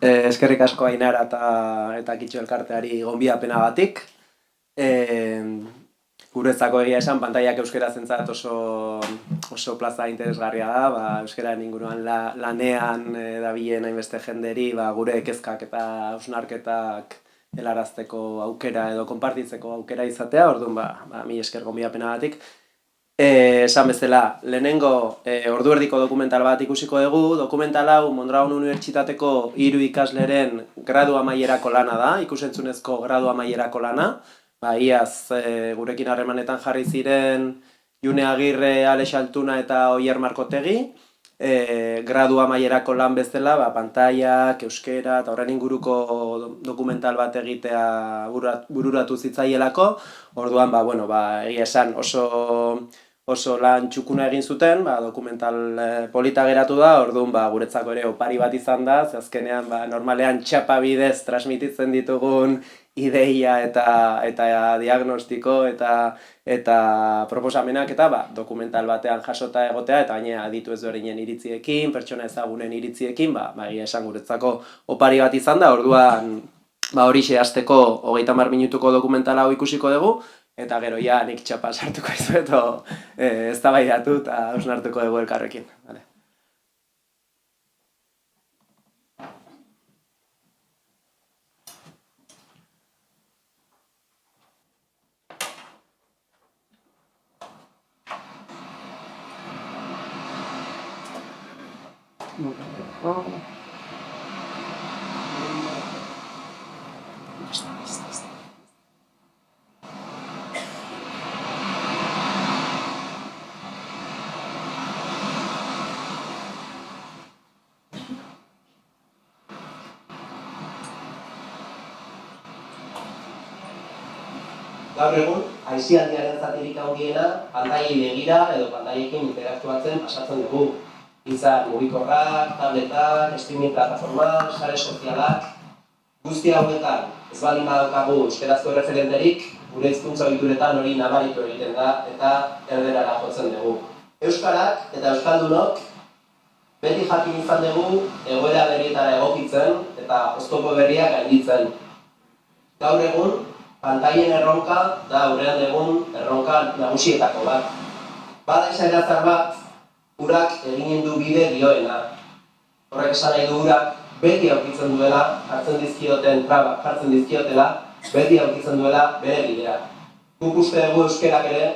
Eskerrik asko Ainara eta Kitxo elkarteari gonbidapena. Guretzako egia esan, pantaiak euskera zentzat oso plaza interesgarria da, euskeraren inguruan lanean dabilen hainbeste jenderi, gure kezkak eta hausnarketak helarazteko aukera edo konpartitzeko aukera izatea, orduan, mi esker gonbidapenagatik. Esan bezala, lehenengo ordu erdiko dokumental bat ikusiko dugu. Dokumental hau Mondragon Unibertsitateko 3 ikasleren gradu amaierako lana da, ikusentzunezko gradu amaierako lana. Iaz gurekin harremanetan jarri ziren June Agirre, Alex Altuna eta Oier Markotegi. Gradu amaierako lan bezala, pantaiak, euskera eta horren inguruko dokumental bat egitea bururatu zitzaielako. Orduan, egia esan oso lan txukuna egin zuten, dokumental polita geratu da, orduan guretzako ere opari bat izan da, ze azkenean normalean txapa bidez transmititzen ditugun ideia eta diagnostiko eta proposamenak eta dokumental batean jasota egotea, eta baina aditu ezberdinen iritziekin, pertsona ezagunen iritziekin, egia esan guretzako opari bat izan da, orduan horixe hasteko 30 minutuko dokumental hau ikusiko dugu, eta gero nik txapa sartuko izuet, eztabaidatu eta hausnartuko dugu elkarrekin. Gaur egun, aisialdiaren zatirik handiena pantailei begira edo pantaiekin interaktuatzen pasatzen dugu. Izan mugikorrak, tabletak, streaming plataformak, sare sozialak. Guzti hauetan, ez baldin badaukagu euskarazko erreferenterik, gure hizkuntza ohituretan hori nabaritu egiten da eta erderara jotzen dugu. Euskarak eta euskaldunok beti jakin izan dugu egoera berrietara egokitzen eta oztopo berriak gainditzen. Gaur egun, pantaien erronka da aurrean dugun erronka nagusietako bat. Bada esaerazar bat, urak eginen du bide dioena. Horrek esan nahi du urak beti aurkitzen duela, jartzen dizkioten trabak jartzen dizkiotela, beti aurkitzen duela bere bidea. Guk uste dugu euskerak ere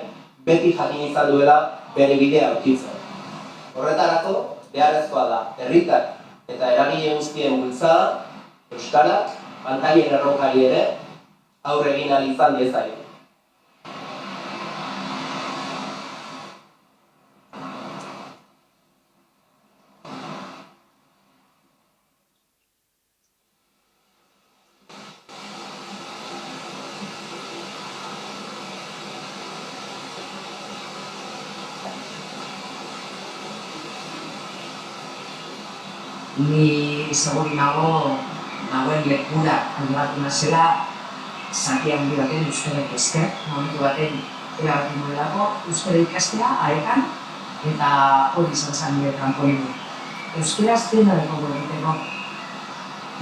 beti jakin izan duela bere bidea aurkitzen. Horretarako, beharrezkoa da herritar eta eragile guztien bultzada, euskarak, pantaien erronkari ere, aurre egin ahal izan diezaio. Ni seguri nagoen lekura aldatu nazela zati handi baten euskarak esker, momentu baten erabaki nuelako euskara ikastea arekan eta hori izan zen nire trampolina. Euskaraz dena dago egiteko.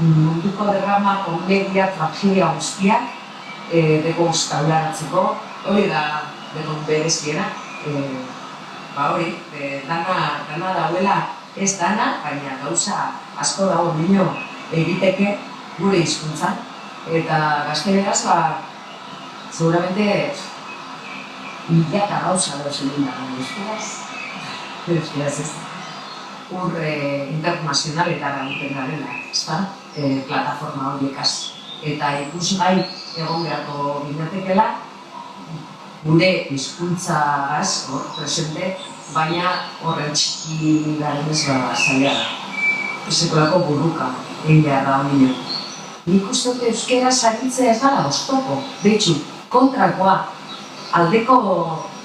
Munduko derrama, komedia, tragedia guztiak deko uztaularatzeko, hori da degon bereziena. Hori, dana dauela ez dana, baina gauza asko dago nino egiteke gure hizkuntzan. Eta gazteleraz, seguramente milaka gauza dauzen indago euskaraz ez. Ur internazionaletara duten garela, ezta? Plataforma horiekaz. Eta ikusgai egon beharko ginatekela, gure hizkuntzagaz hor presente, baina horren txiki garen ez zaila da. Sekolako buruka egin behar da hori. Nik uste dut euskera zagitzea ez dara oztopo, betxu, kontrakoa, aldeko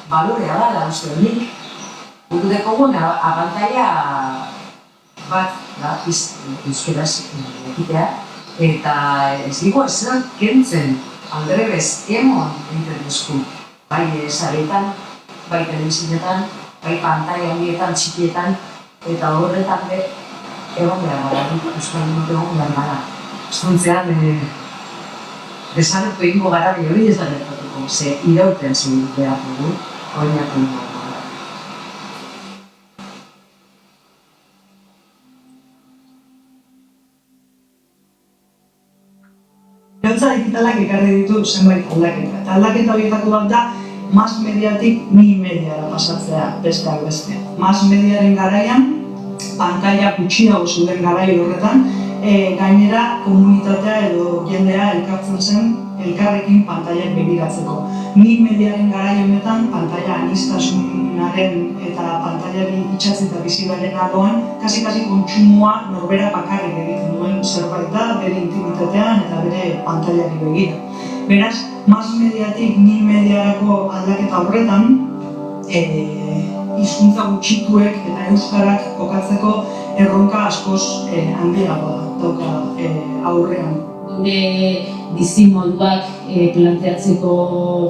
balorea dara uste nik. Gudeko guna abantaia bat da euskeraz egitea, eta ez digo esan kentzen aldrebez emon egiten duzku. Bai saretan, bai telebizinetan, bai pantaia handietan, txikietan, eta horretan egon behar gara, euskaldunok egon behar gara. Estuntzean, desagertu egingo gara, hori ez da gertatuko, ze irauten zen behar dugu, hori hartu dugu. Gauza digitalak ekarri ditu zenbait aldaketa. Eta aldaketa horietako bat da, mass mediatik ni mediara pasatzea besteak beste. Mass mediaren garaian, pantalla gutxiago zuen garai horretan, gainera komunitatea edo jendea elkartzen zen elkarrekin pantailak begiratzeko. Ni mediaren garai honetan, pantalla aniztasunaren eta pantailari itxatzeta bizibaren arloan, kasi kontsumoa norbera bakarrik egiten duen zerbait da, bere intimitatean eta bere pantailari begira. Beraz, mass mediatik ni mediarako aldaketa horretan, hizkuntza gutxituek eta euskarak kokatzeko erronka askoz handiagoa dauka aurrean. Gure bizimoduak planteatzeko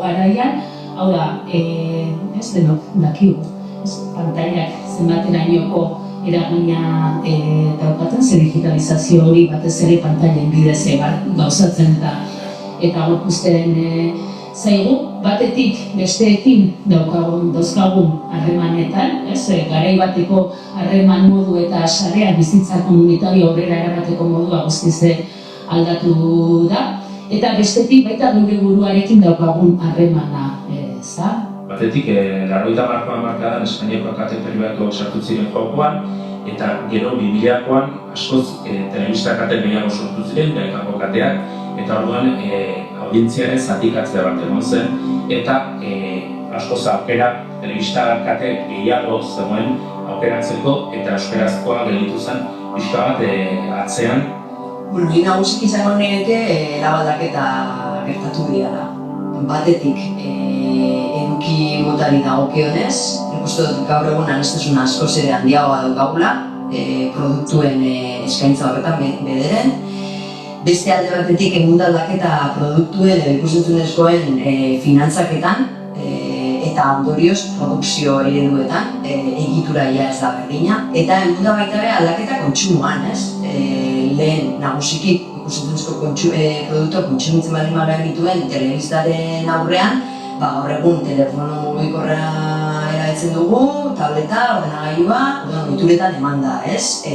garaian, hau da, ez denok dakigu, pantailak zenbaterainoko eragina daukaten, ze digitalizazio hori batez ere pantailen bidez gauzatzen eta gorpuzten zaigu, batetik besteekin dauzkagun harremanetan, garai bateko harreman modu eta sarea bizitza komunitario aurrera eramateko modua guztiz aldatu da, eta bestetik baita gure buruarekin daukagun harremana, ezta? Batetik, 80 hamarkadan Espainiako kate pribatuak sartu ziren jokoan, eta gero 2000koan askoz telebista kate gehiago sortu ziren, gaikako kateak, eta orduan audientziaren zatikatzea bat egon zen, eta askoz aukera telebista kate gehiago zegoen aukeratzeko, eta euskarazkoa gelditu zen pixka bat atzean. Ni nagusik izango nireke labaldaketa gertatu dira. Batetik, eduki motari dagokionez, nik uste dut gaur egun aniztasun askoz ere handiagoa daukagula, produktuen eskaintza horretan bederen. Beste alde batetik egun aldaketa produktuen edo ikusentzunezkoen finantzaketan eta ondorioz produkzio ereduetan egitura ia ez da berdina. Eta egun da baita ere aldaketa kontsumoan, ez? Lehen nagusiki ikusentzunezko produktuak kontsumitzen baldin dituen telebistaren aurrean, gaur egun telefono mugikorra erabiltzen dugu, tableta, ordenagailua, ohituretan eman da, ez?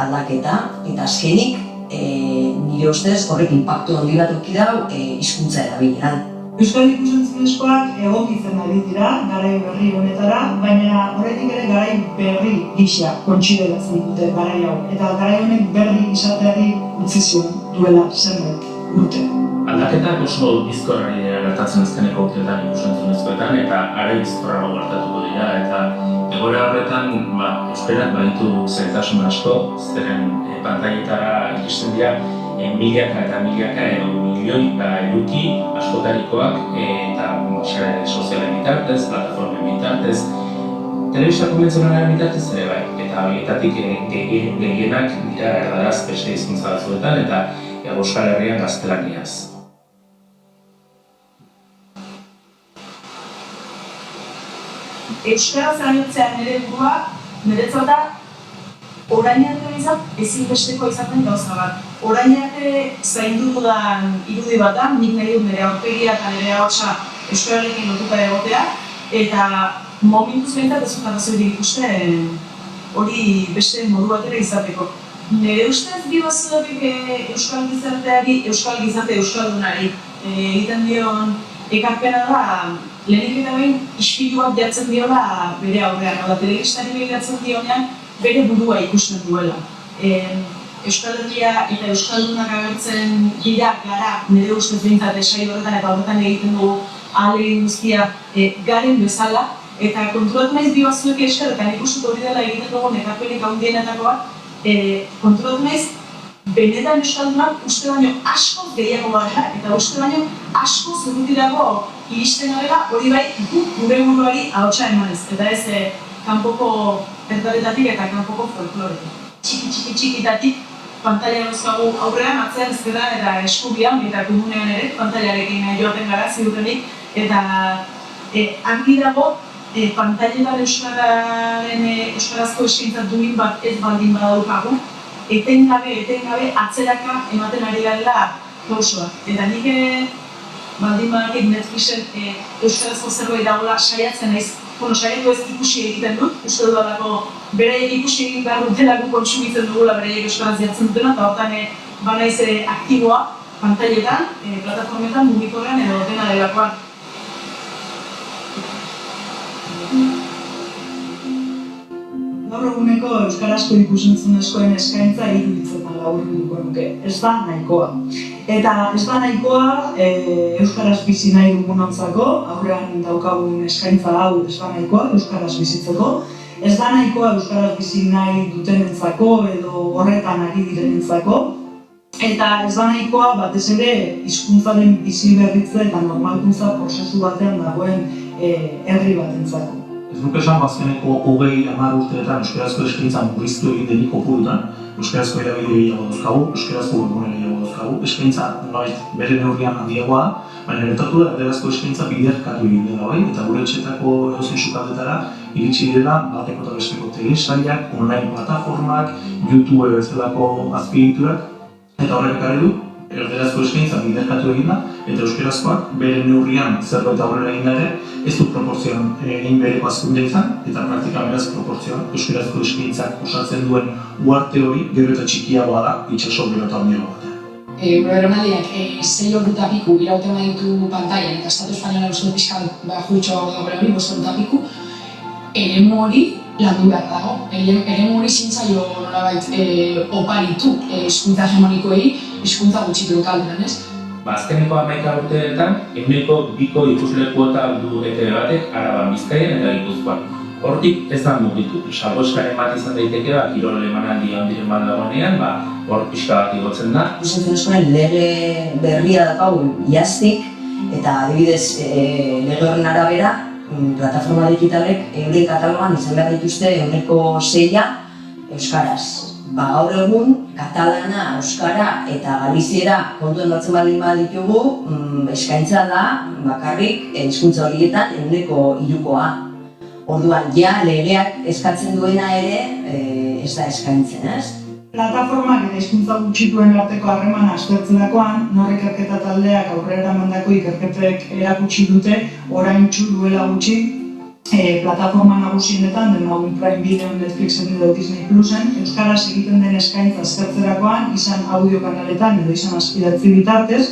Aldaketa eta azkenik nire ustez horrek inpaktu handi bat eduki dau hizkuntza erabileran. Euskal ikusentzunezkoak egokitzen ari dira garai berri honetara, baina horretik ere garai berri gisa kontsideratzen dute garai hau. Eta garai honek berri izateari utzi zuen duela zenbait urte. Aldaketak oso bizkorrari gertatzen azkeneko urteetan ikusentzunezkoetan, eta are bizkorrago gertatuko dira, eta egoera horretan euskarak baditu zailtasun asko, zeren pantailetara iristen dira milaka eta milaka edo milioi eduki askotarikoak eta sare sozialen bitartez, plataformen bitartez, telebista konbentzionalaren bitartez ere bai, eta horietatik gehienak dira erdaraz beste hizkuntza batzuetan eta Euskal Herrian gaztelaniaz. Euskaraz erabiltzean ere burua, niretzat da, orain arte ezinbesteko izaten gauza bat. Orain arte zaindu dudan irudi bat da, nik nahi dut nire aurpegia eta nire ahotsa euskararekin lotuta egotea, eta momentuz behintzat ez dut arrazoirik ikusten hori beste modu batera izateko. Nire ustez bi bazuek euskal gizarteari, euskal gizarte euskaldunari egiten dion ekarpena da, lehenik eta behin ispilu bat jartzen diola bere aurrean, hau da telebistari begiratzen dionean bere burua ikusten duela. Euskal Herria eta euskaldunak agertzen dira gara nire ustez behintzat esai horretan eta horretan egiten dugu ahalegin guztia garen bezala, eta konturatu naiz bi bazuek esker eta nik uste hori dela egiten dugu ekarpenik handienetakoa, konturatu naiz benetan euskaldunak uste baino askoz gehiago gara eta uste baino askoz urrutirako iristen garela, hori bai gure buruari ahotsa emanez, eta ez kanpoko erdaretatik eta kanpoko folkloretik. Txikitatik pantaila dauzkagu aurrean, atzean ezkerran eta eskubian eta komunean ere pantailarekin joaten gara ziurrenik, eta argi dago pantailetan euskarazko eskaintza duin bat ez baldin badaukagu, etengabe atzeraka ematen ari garela pausoak. Eta nik baldin badakit Netflixen euskarazko zerbait dagoela saiatzen naiz, saiatu ez ikusi egiten dut, uste dudalako beraiek ikusi egin behar dutelako kontsumitzen dugula beraiek euskaraz jartzen dutena, eta hortan banaiz aktiboa pantailetan, plataformetan, mugikorrean edo dena delakoan. Gaur eguneko euskarazko ikus-entzunezkoen eskaintza iruditzetan laburbilduko nuke. Ez da nahikoa. Eta ez da nahikoa euskaraz bizi nahi dugunontzako, aurrean daukagun eskaintza hau ez da nahikoa euskaraz bizitzeko. Ez da nahikoa euskaraz bizi nahi dutenentzako edo horretan ari direnentzako. Eta ez da nahikoa batez ere hizkuntzaren bizi berritze eta normalkuntza prozesu batean dagoen herri batentzako. Ez nuke esan azkeneko 20-10 urteetan euskarazko eskaintza murriztu egin denik kopurutan, euskarazko hedabide gehiago dauzkagu, euskarazko webgune gehiago dauzkagu, eskaintza nolabait bere neurrian handiagoa, baina gertatu da euskarazko eskaintza biderkatu egin dela bai, eta gure etxetako edozein sukaldetara iritsi direla bateko eta besteko telesailak, online plataformak, YouTube bezalako azpiegiturak, eta horrek ekarri du erderazko eskaintza biderkatu egin da, eta euskarazkoak bere neurrian zerbait aurrera egin da ere, ez du proporzioan egin bereko hazkunde izan, eta praktikan beraz proporzioan euskarazko eskaintzak osatzen duen uarte hori gero eta txikiagoa da itxaso gero eta handiago batean. Gure eromaldiak 6 ordu eta piku irauten baditu pantailan, eta Estatu Espainola uste fiskal juitxo dagoela hori, 5 ordu eta piku, eremu hori landu behar dago. Eremu hori zintzaio nolabait oparitu hizkuntza hegemonikoei, hizkuntza gutxitu kaldean, ez? Azkeneko 11 urteetan, 2ko ikusle kuota du ETV batek Araban, Bizkaian eta Gipuzkoan. Hortik ez da mugitu, salbo eskaren bat izan daiteke, kirol emanaldi handiren bat dagoenean, hor pixka bat igotzen da. Ikus-entzunezkoen lege berria daukagu iaztik, eta adibidez lege horren arabera, plataforma digitalek euren katalogan izan behar dituzte 6% euskaraz. Gaur egun, katalana, euskara eta galiziera kontuen batzen baldin baditugu, eskaintza da bakarrik hizkuntza horietan 3%. Orduan, legeak eskatzen duena ere ez da eskaintzen, ez? Plataformak eta hizkuntza gutxituen arteko harremana aztertzerakoan, Nor ikerketa taldeak aurrera emandako ikerketek erakutsi dute oraintsu duela gutxi plataforma nagusienetan, demagun Prime Video, Netflixen edo Disney Plusen, euskaraz egiten den eskaintza aztertzerakoan, izan audio kanaletan edo izan azpidatzi bitartez,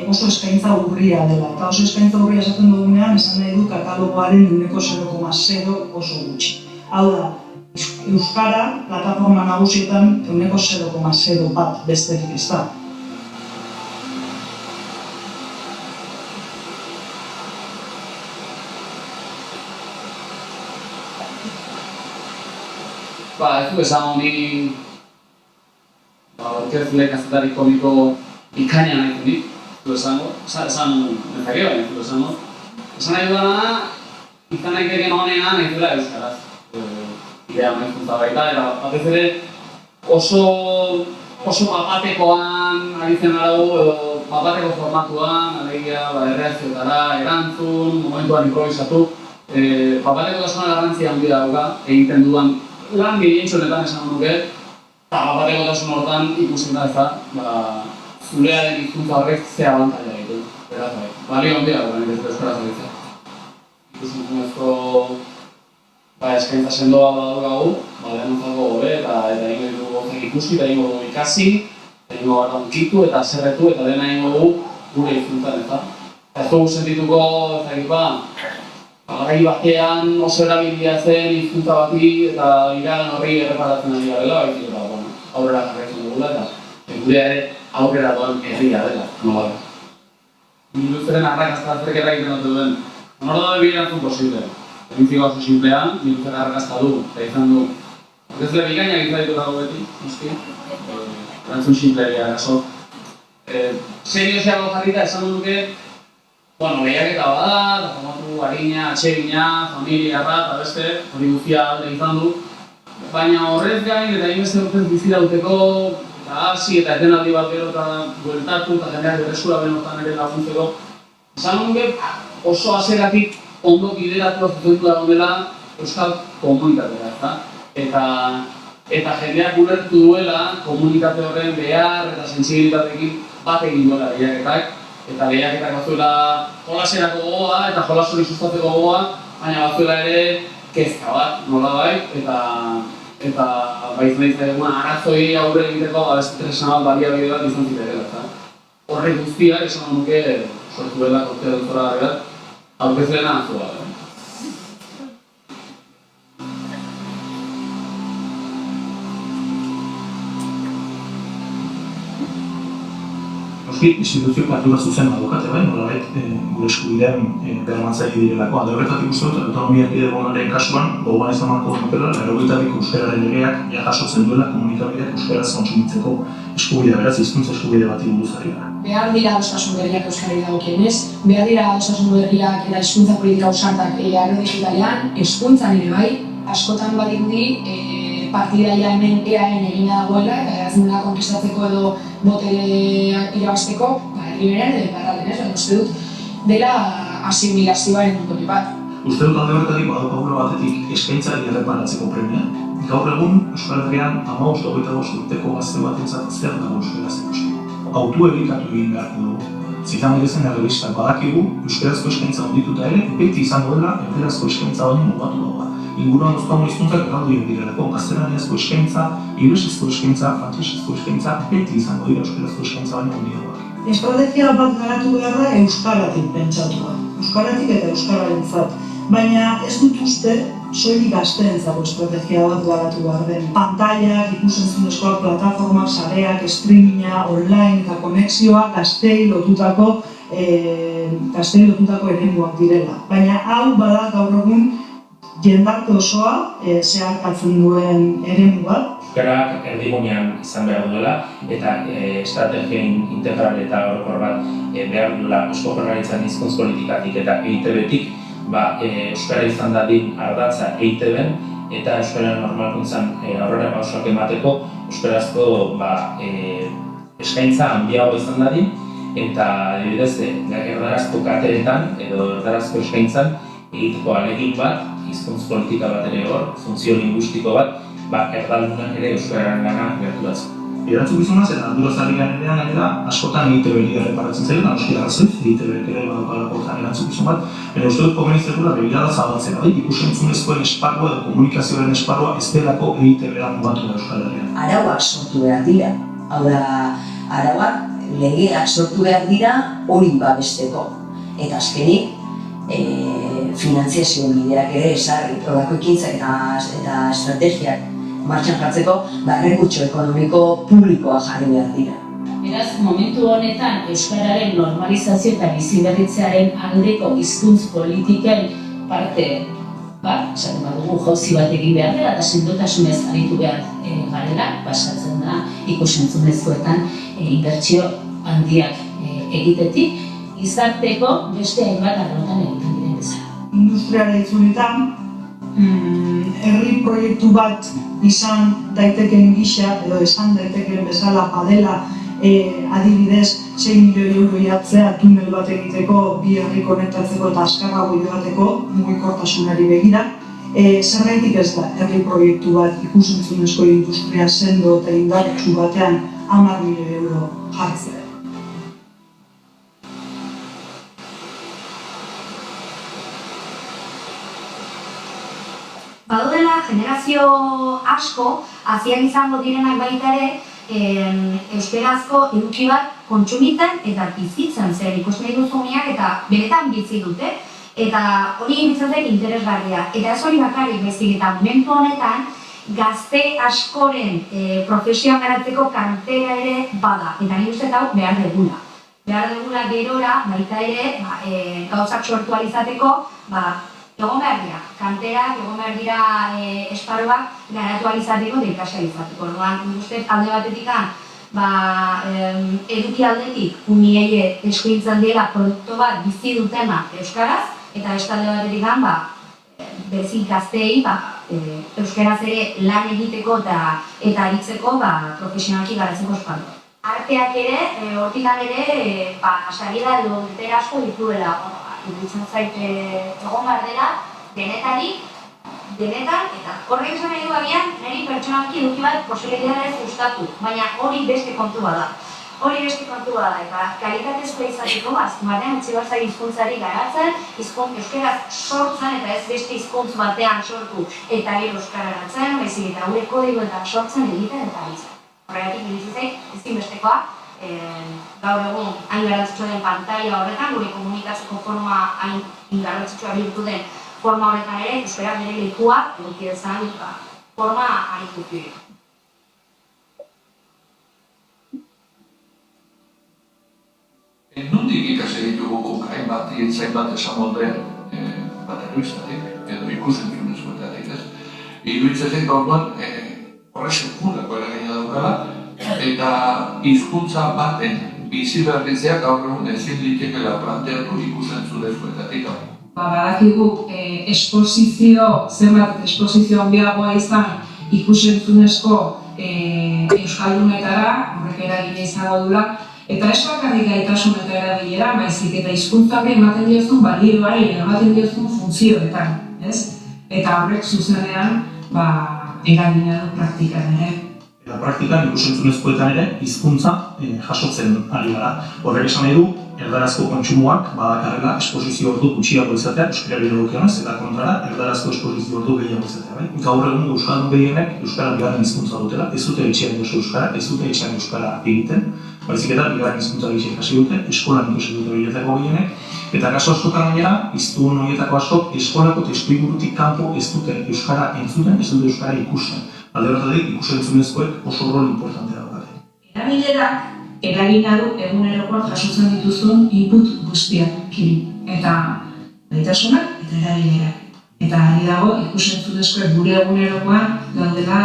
oso eskaintza urria dela. Eta oso eskaintza urria esaten dugunean, esan nahi du katalogoaren 0,0 oso gutxi. Hau da, euskara plataforma nagusietan 0,0 bat besterik ez da. Ez du esan honi aurkezle kazetari komiko ikaina nahi dunik, ez du esango, esan nezake baina ez du esango. Esan nahi dudana, izan naiteken honena nahi duela euskaraz. Idea maizkuntza baita, eta batez ere oso papatekoan aritzen aragu, edo papateko formatuan, alegia erreakzioetara, erantzun, momentuan improvisatu. Papateko tasuna garrantzia handia dauka, egiten dudan lan gehientxonetan esan nuke, eta bapatekotasun horretan ikusten da ez da, zurearen hizkuntza horrek ze abantaila ditu. Beraz, balio handia dugu nik ez euskaraz egitea. Ikusentzunezko eskaintza sendoa badaukagu, denontzako gobe, eta egingo ditugu gauzak ikusi, eta egingo dugu ikasi, egingo gara unkitu eta zerretu, eta dena egingo dugu gure hizkuntzan ez da. Ez dugu sentituko, garai batean oso erabilia zen hizkuntza bati eta iragan horri erreparatzen ari garela, aurrera jarraitzen dugula eta gurea ere aurrera doan herria dela, nola da. Miluzeren arrakazta azterketa egiten dut duen, nor da bi erantzun posible. Printzipioa oso simplean, Miluzeren arrakazta du, eta izan du. Aurkezle bikaina egiten ditutago beti, noski, erantzun simpleria eraso. Serioziago jarrita esan duke, lehiaketa bada, formatu harina, atsegina, familiarra eta beste, hori guztia alde izan du. Baina horrez gain eta inbeste urtez bizi dauteko, eta hasi eta etenaldi bat gero eta bueltatu eta jendeak berreskura benotan ere laguntzeko. Esan nuke oso hasieratik ondo bideratu zuzentu dago dela euskal komunitatea, ezta? eta jendeak ulertu duela komunitate horren behar eta sentsibilitateekin bat egin duela lehiaketak, eta lehiaketak batzuela jolaserako gogoa eta jolas hori sustatzeko gogoa, baina batzuela ere kezka bat, nolabait, eta arazoi aurre egiteko beste tresna bat baliabide bat izan zitekeela. Horrek guztiak esan nuke sortu dela koktea duzora bat, aurkezlena azua. Instituzio ardura zuzen badukate bai, nolabait gure eskubideen bermatzaile direlako. Alde horretatik uste dut, autonomia erkidegoaren kasuan, gogoan izan marko nukela, 82ko euskararen legeak jasotzen duela komunikabideak euskaraz kontsumitzeko eskubidea, beraz hizkuntza eskubide bati buruz ari gara. Behar dira adostasun berriak euskarari dagokienez, behar dira adostasun berriak eta hizkuntza politika ausartak arlo digitalean, hezkuntzan ere bai, askotan badirudi partida ja hemen EAen egina dagoela eta erazmena konkistatzeko edo botere irabazteko, herri berean edo iparralden, baina uste dut dela asimilazioaren dutore bat. Uste dut alde horretatik badaukagulo batetik eskaintzari erreparatzeko premia. Gaur egun Euskal Herrian 15-25 urteko gazte batentzat zer dago euskaraz ikusteko. Autoeditatu egin beharko dugu. Zitan erezen errebistak badakigu, euskarazko eskaintza ondituta ere, beti izango dela euskarazko eskaintza baino mugatu dagoa. Inguruan duzkagun hizkuntzak erraldu egin direlako, gaztelaniazko eskaintza, ingelesezko eskaintza, frantsesezko eskaintza, beti izango dira euskarazko eskaintza baino handiagoak. Estrategia bat garatu behar da euskaratik pentsatua, euskaratik eta euskararentzat. Baina ez dut uste soilik gazteentzako estrategia bat garatu behar den. Pantailak, ikus-entzunezkoak, plataformak, sareak, streaminga, online eta konexioa gaztei lotutako eremuak direla. Baina hau bada gaur egun jendarte osoa zeharkatzen duen eremu bat. Euskarak erdigunean izan behar duela eta estrategien integral eta orokor bat behar duela Eusko Jaurlaritzaren hizkuntz politikatik eta EITB-tik euskara izan dadin ardatza EITB-en eta euskararen normalkuntzan aurrera pausoak emateko euskarazko eskaintza handiago izan dadin eta adibidez erdarazko kateetan edo erdarazko eskaintzan egiteko ahalegin bat, hizkuntz politika bat ere hor, funtzio lingustiko bat, erdaldunak ere euskararen gana gerturatzen. Erantzukizunaz eta ardurazarrian erean gainera askotan EITB-eri erreparatzen zaio, eta noski arrazoiz, EITB-ek ere badaukala hortan erantzukizun bat, baina uste dut komenitzekula begirada zabaltzea, ikus-entzunezkoen esparrua edo komunikazioaren esparrua ez delako EITB-eran mugatu da Euskal Herrian. Arauak sortu behar dira, hau da, arauak legeak sortu behar dira hori babesteko, eta azkenik finantziazio bideak ere esarri, horrako ekintzak eta estrategiak martxan jartzeko, errekurtso ekonomiko publikoa jarri behar dira. Beraz, momentu honetan euskararen normalizazio eta biziberritzearen aldeko hizkuntz politiken parte esaten badugu jauzi bat egin behar dela eta sendotasunez aritu behar garela, pasatzen da ikus-entzunezkoetan inbertsio handiak egitetik, izarteko beste hainbat arlotan egiten diren bezala. Industriara itzulitan, herri proiektu bat izan daitekeen gisa edo esan daitekeen bezala badela adibidez 6 milioi euro jartzea tunel bat egiteko, bi herri konektatzeko eta azkarrago joateko mugikortasunari begira. Zergatik ez da herri proiektu bat ikus-entzunezko industria sendo eta indartsu batean 10 milioi euro jartzea. Badudela generazio asko, haziak izango direnak baita ere, euskarazko eduki bat kontsumitzen eta bizitzen zer ikusten dituzuneak eta benetan bizi dute. Eta hori egiten interesgarria. Eta ez hori bakarrik bezik eta momentu honetan, gazte askoren profesioan garatzeko kantera ere bada. Eta nire uste hau behar dugula. Behar dugula gerora, baita ere, gauzak sortu alizateko, egon behar dira, kanterak, egon behar dira esparruak garatu alizateko eta ikasalizateko. Orduan, uste alde batetik eduki aldetik uniei eskuintzen dira produktu bat bizi dutena euskaraz eta beste alde batetik bezik gazteei euskaraz ere lan egiteko eta aritzeko profesionalki garatzeko esparruak. Arteak ere, hortikan ere, salida edo urtera asko dituela. Iruditzen zait egon behar dela, denetarik denetan, eta horrek esan nahi du agian, niri pertsonalki eduki bat posibilitatea ez gustatu, baina hori beste kontu bada. Hori beste kontu bada, eta kalitatezkoa izateko, azken batean utzi behar zaio hizkuntzari garatzen, euskaraz sortzen eta ez beste hizkuntz batean sortu eta gero euskararatzen, baizik eta gure kodigoetan sortzen egiten eta bizan. Horregatik iruditzen ezinbestekoa, gaur egun hain garrantzitsua den pantaila horretan, gure komunikatzeko forma hain garrantzitsua bihurtu den forma horretan ere, euskara bere lekua eduki dezan forma hain guzti. Nondik ikasi ditugu guk hainbat esamolde bateruistatik, edo ikusentzunezkoetatik, ez? Iruditzen gaurkoan horrek sekulako eragina daukala, eta hizkuntza baten bizi berritzea gaur egun ezin litekeela planteatu ikusentzunezkoetatik. Badakigu zenbat esposizio handiagoa izan ikusentzunezko euskaldunetara, horrek eragina izango dula, eta ez bakarrik gaitasun eta erabilera, baizik eta hizkuntzak ematen diozun balioari, ematen diozun funtzioetan, ez? Eta horrek zuzenean eragina du praktikan ere. Eta praktikan ikusentzunezkoetan ere hizkuntza jasotzen ari gara. Horrek esan nahi du, erdarazko kontsumoak badakarrela esposizio ordu gutxiago izatea, euskarari dagokionez, eta kontrara erdarazko esposizio ordu gehiago izatea. Gaur egun euskaldun gehienek euskara bigarren hizkuntza dutela, ez dute etxean euskara, ez dute etxean euskara egiten, baizik eta bigarren hizkuntza gehien ikasi dute, eskolan ikusi dute horietako gehienek, eta kasu askotan gainera, hiztun horietako askok eskolako testuingurutik kanpo ez dute euskara entzuten, ez dute euskara ikusten. Alde horretatik ikusentzunezkoek oso rol importantea daukate. Erabilerak eragina du egunerokoan jasotzen dituzun input guztiakin, eta gaitasunak eta erabilerak. Eta ari dago ikusentzunezkoek gure egunerokoan daudela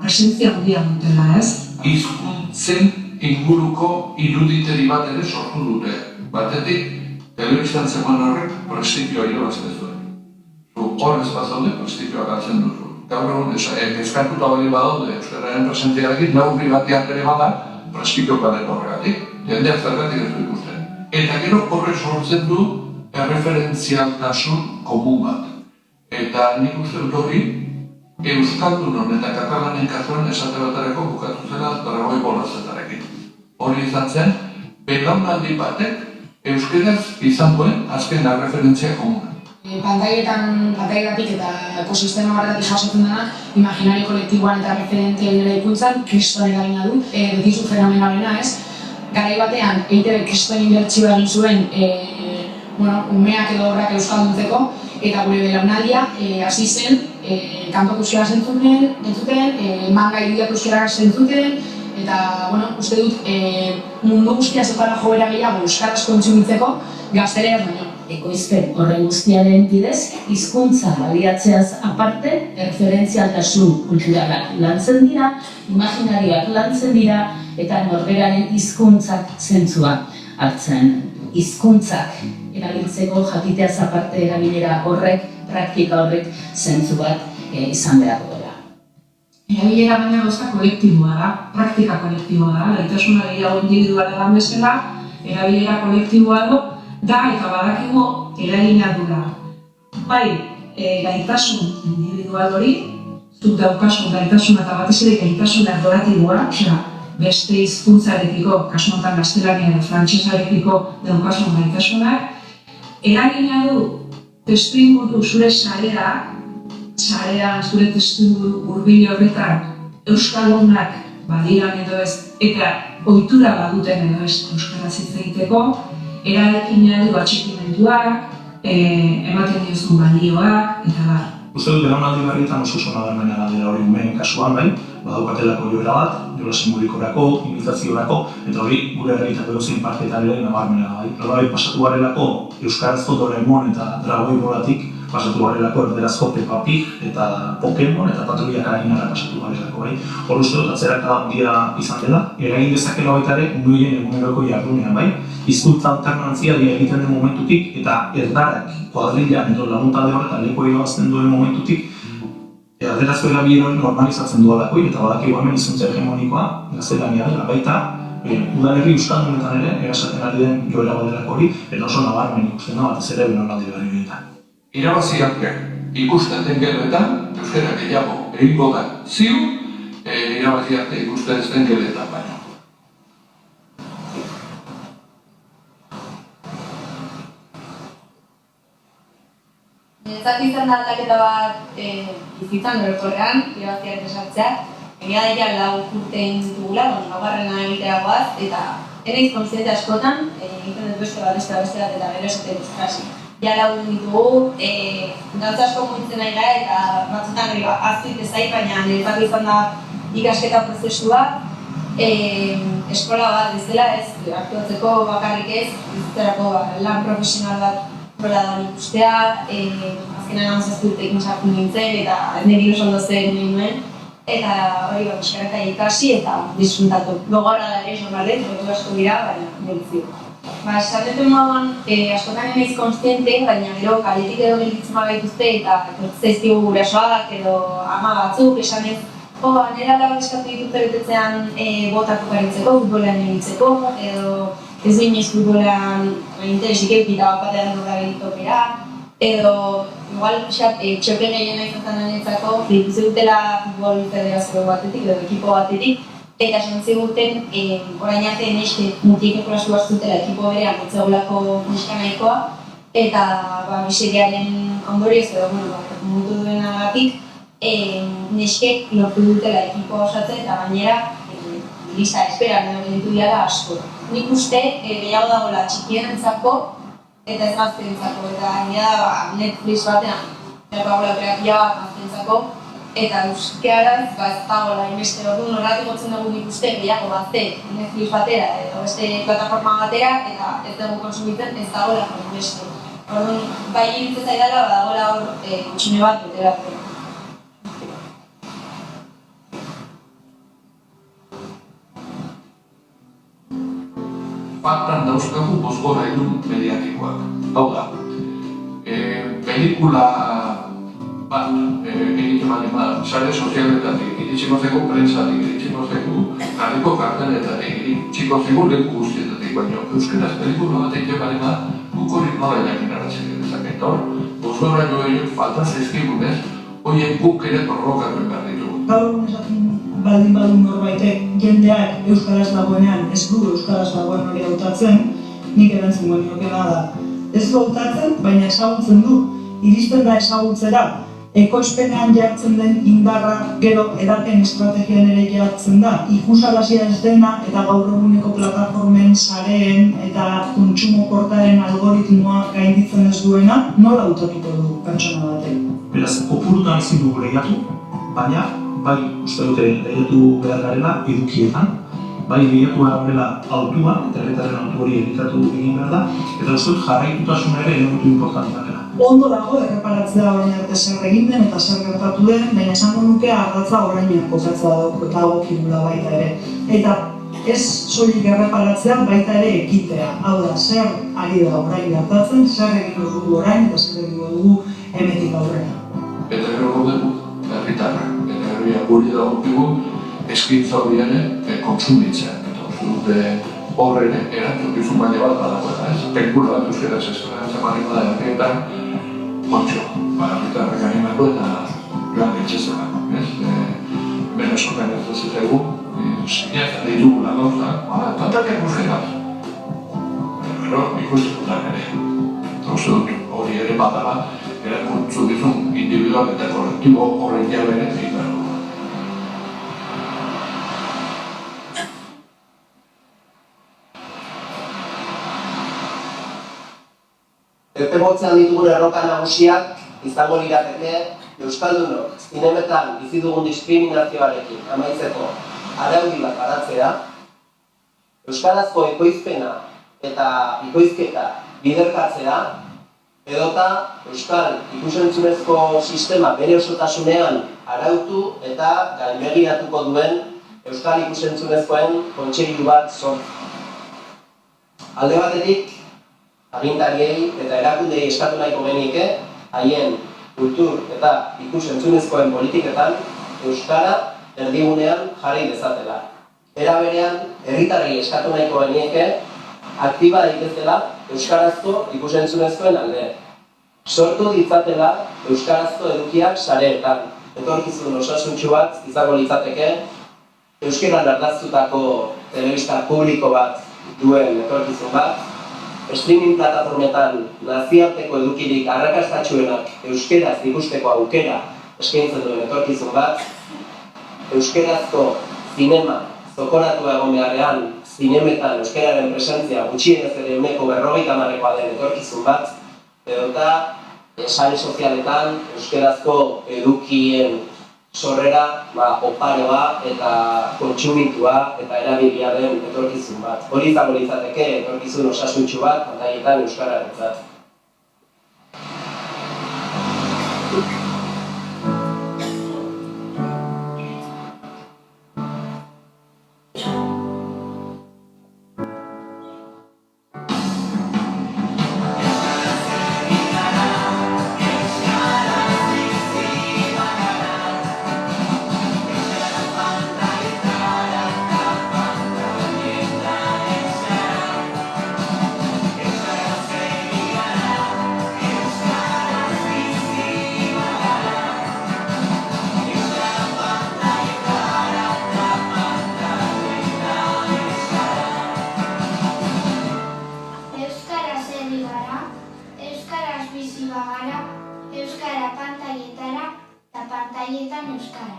presentzia handia dutela, ez? Hizkuntzen inguruko iruditeri bat ere sortu dute. Batetik, telebistan zegoen horrek prestigioa irabazten zuen. Horrez bazaude prestigioa galtzen duzu. Gaur egun eskatuta bali badaude euskararen presentziarekin, neurri batean ere bada prestigioa den horregatik. Jendeak zergatik ez du ikusten. Eta gero horre sortzen du erreferentzialtasun komun bat. Eta nik uste dut hori, euskaldunon eta katalanen kasuan esate batareko bukatu zela Dragoi Bolazetarekin. Hori izan zen, belaunaldi batek euskaraz izan duen azken erreferentzia komuna. Pantailatik eta ekosistema horretatik jasotzen denak, imaginario kolektiboan eta referentia dira ikuntzan, kristoan eragina du, betizu fenomenalena, ez? Garai batean, EITB kristoen inbertsioa egin zuen umeak edo obrak euskalduntzeko, eta gure belaunaldia hasi zen, kanpoko euskara zentzuten, manga irudiak euskara zentzuten, eta uste dut mundu guztia zepara joera gehiago euskaraz kontsumitzeko gazteleraz baino. Ekoizpen horren guztiaren bidez, hizkuntza baliatzeaz aparte, erreferentzialtasun kulturalak lantzen dira, imaginarioak lantzen dira, eta norberaren hizkuntzak zentzua hartzen. Hizkuntzak erabiltzeko jakiteaz aparte erabilera horrek, praktika horrek zentzu bat izan beharko dela. Erabilera baina gauza kolektiboa da, praktika kolektiboa da, gaitasuna gehiago individuala dan bezala, erabilera kolektiboa da eta badakigu eragina dula. Bai, gaitasun individual hori, zuk daukasun gaitasuna eta batez ere gaitasun erlatiboa, beste hizkuntzarekiko, kasu honetan gaztelania edo frantsesarekiko daukasun gaitasunak, eragina du testuinguru zure sarean, zure testuinguru hurbil horretan euskaldunak badiran edo ez, eta ohitura baduten edo ez euskaraz hitz egiteko, eragina du atxikimenduak, ematen diozun balioak, eta bar. Uste dut belaunaldi berrietan oso nabarmena galdera hori umeen kasuan bai, badukatelako joera bat, joera simbolikorako, imitaziorako, eta hori gure herrietako edozein parteetan ere nabarmena bai. Bai, pasatu garelako euskarazko Doraemon eta Dragoi Bolatik, pasatu garelako erderazko Peppa Pig eta Pokemon eta Patrulla Kainara pasatu garelako bai. Hor uste dut atzeraka handia izan dela, eragin dezakela baita ere unioien eguneroko jardunean bai. Hizkuntza alternantzia egiten den momentutik eta erdarak kuadrillan edo laguntalde horretan lepo irabazten duen momentutik erderazko erabilera hori normalizatzen duelako eta badakigu hemen hizkuntza hegemonikoa gaztelania dela baita udalerri euskaldunetan ere erasaten ari den joera badelako hori eta oso nabarmen ikusten da batez ere belaunaldi berrietan. irabaziak ikusten den geletan, euskara gehiago egingo da ziur, irabaziak ikusten ez den geletan baino. Niretzat izan da aldaketa bat bizitzan orokorrean, irabaziak esartzea. Egia daia 4 urte egin ditugula, laugarrena egitera goaz, eta enaiz kontziente askotan, egiten dut beste bat, eta gero esaten duzkasi. Ja 4 ditugu, gauza asko mugitzen nahi gara, eta batzutan aztuit ezait, baina niretzat izan da ikasketa prozesua. Eskola bat bezala ez, aktuatzeko bakarrik ez, bizitzerako lan profesional bat nola da ikustea, azkenean hamazazpi urteekin sartu nintzen eta niri oso ondo zen egin nuen. Eta hori euskaraka ikasi eta disfrutatu. Gogorra da ere normalet, gogo asko dira, baina merezio. Esateten moduan, askotan enaiz konstiente, baina gero kaletik edo gelditzen gaituzte eta zaizkigu gurasoak edo ama batzuk esanez, nera labak eskatu dituzte betetzean botak okaritzeko, futbolean egitzeko, edo ez binez futbolean interesik eukita batean nola egitokera, edo igual txope gehiena izaten denetzako ikusi dutela futbol federazio batetik edo ekipo batetik, eta esan ziguten orain arte neske mutiek ekolasu bazutela ekipo berean gotzegolako neska nahikoa, eta miseriaren ondorioz edo mundu duenagatik neskek lortu dutela ekipoa osatzen eta gainera lista esperan edo ditu diala asko. Nik uste gehiago dagoela txikienentzako eta ez gazteentzako, eta gainera da Netflix batean dagoela terapia bat gazteentzako eta euskaraz ez dagoela inbeste orduan horretik gotzen dugu nik uste gehiago gazte Netflix batera edo beste plataforma batera eta ez dugu konsumitzen ez dagoela inbeste. Orduan, bai iritzen zaidala dagoela hor gutxine bat betera. Faltan dauzkagu bozgorailu mediatikoak. Hau da, pelikula bat egiten bada, sare sozialetatik, iritsiko zeko prentsatik, iritsiko zeko jarriko karteletatik, iritsiko zeko leku guztietatik, baina euskaraz pelikula bat egiten bada, guk hori nola jakin aratzen dezaketa hor, bozgorailu horiek falta zaizkigunez, horiek guk ere prorrogatu behar ditugu. Gaur esaten baldin badun norbaitek jendeak euskaraz dagoenean ez du euskaraz dagoen hori hautatzen, nik erantzungo niokena da. Ez du hautatzen, baina ezagutzen du. Iristen da ezagutzera, ekoizpenean jartzen den indarra gero edaten estrategian ere jartzen da. Ikusarazia ez dena eta gaur eguneko plataformen, sareen eta kontsumo portaren algoritmoa gainditzen ez duena, nola hautatuko du pertsona batek? Beraz, kopurutan ezin dugu lehiatu, baina bai uste dute lehiatu behar garela edukietan, bai lehiatu behar garela autuan, eta herritarren autu hori editatu egin behar da, eta uste dut jarraitutasuna ere elementu importanteak dela. Ondo dago erreparatzea orain arte zer egin den eta zer gertatu den, baina esango nuke ardatza orainak kokatzea dagokigula baita ere. Eta ez soilik erreparatzea, baita ere ekitea. Hau da, zer ari da orain gertatzen, zer egingo dugu orain eta zer egingo dugu hemetik aurrera. Eta gero dugu herritarrak. Guri dagokigu eskintza hori ere kontsumitzea. Eta uste dute hor ere erantzukizun baina bat badagoela. Pelikula bat euskaraz eskolean zemaniko da herrietan kontxo. Herritarrak animako eta joan etxezela. Hemen eskolean ez dezitegu, sinatzen ditugula gauza, tantakeak euskaraz. Pero ikustukutan ere. Uste dut hori ere badala erantzukizun individual eta kolektibo horren jabene egin behar. Epe-motzean ditugun erronka nagusiak izango lirateke euskaldunok zinemetan bizi dugun diskriminazioarekin amaitzeko araudi bat garatzea, euskarazko ekoizpena eta bikoizketa biderkatzea, edota euskal ikus-entzunezko sistema bere osotasunean arautu eta gainbegiratuko duen euskal ikus-entzunezkoen kontseilu bat sortu. Alde batetik, agintariei eta erakundei eskatu nahiko genike, haien kultur eta ikus-entzunezkoen politiketan euskara erdigunean jarri dezatela. Era berean, herritarrei eskatu nahiko genieke, aktiba daitezela euskarazko ikus-entzunezkoen alde. sortu ditzatela euskarazko edukiak sareetan. Etorkizun osasuntsu bat izango litzateke, euskeran ardaztutako telebista publiko bat duen etorkizun bat, streaming plataformetan nazioarteko edukirik arrakastatsuenak euskeraz ikusteko aukera eskaintzen duen etorkizun bat, euskerazko zinema zokoratu egon beharrean, zinemetan euskeraren presentzia gutxienez ere 50%koa den etorkizun bat, edota sare sozialetan euskerazko edukien sorrera oparoa eta kontsumitua eta erabilia den etorkizun bat. Hori izango litzateke etorkizun osasuntsu bat pantaietan euskararentzat. Euskara pantailetara eta pantaietan euskara.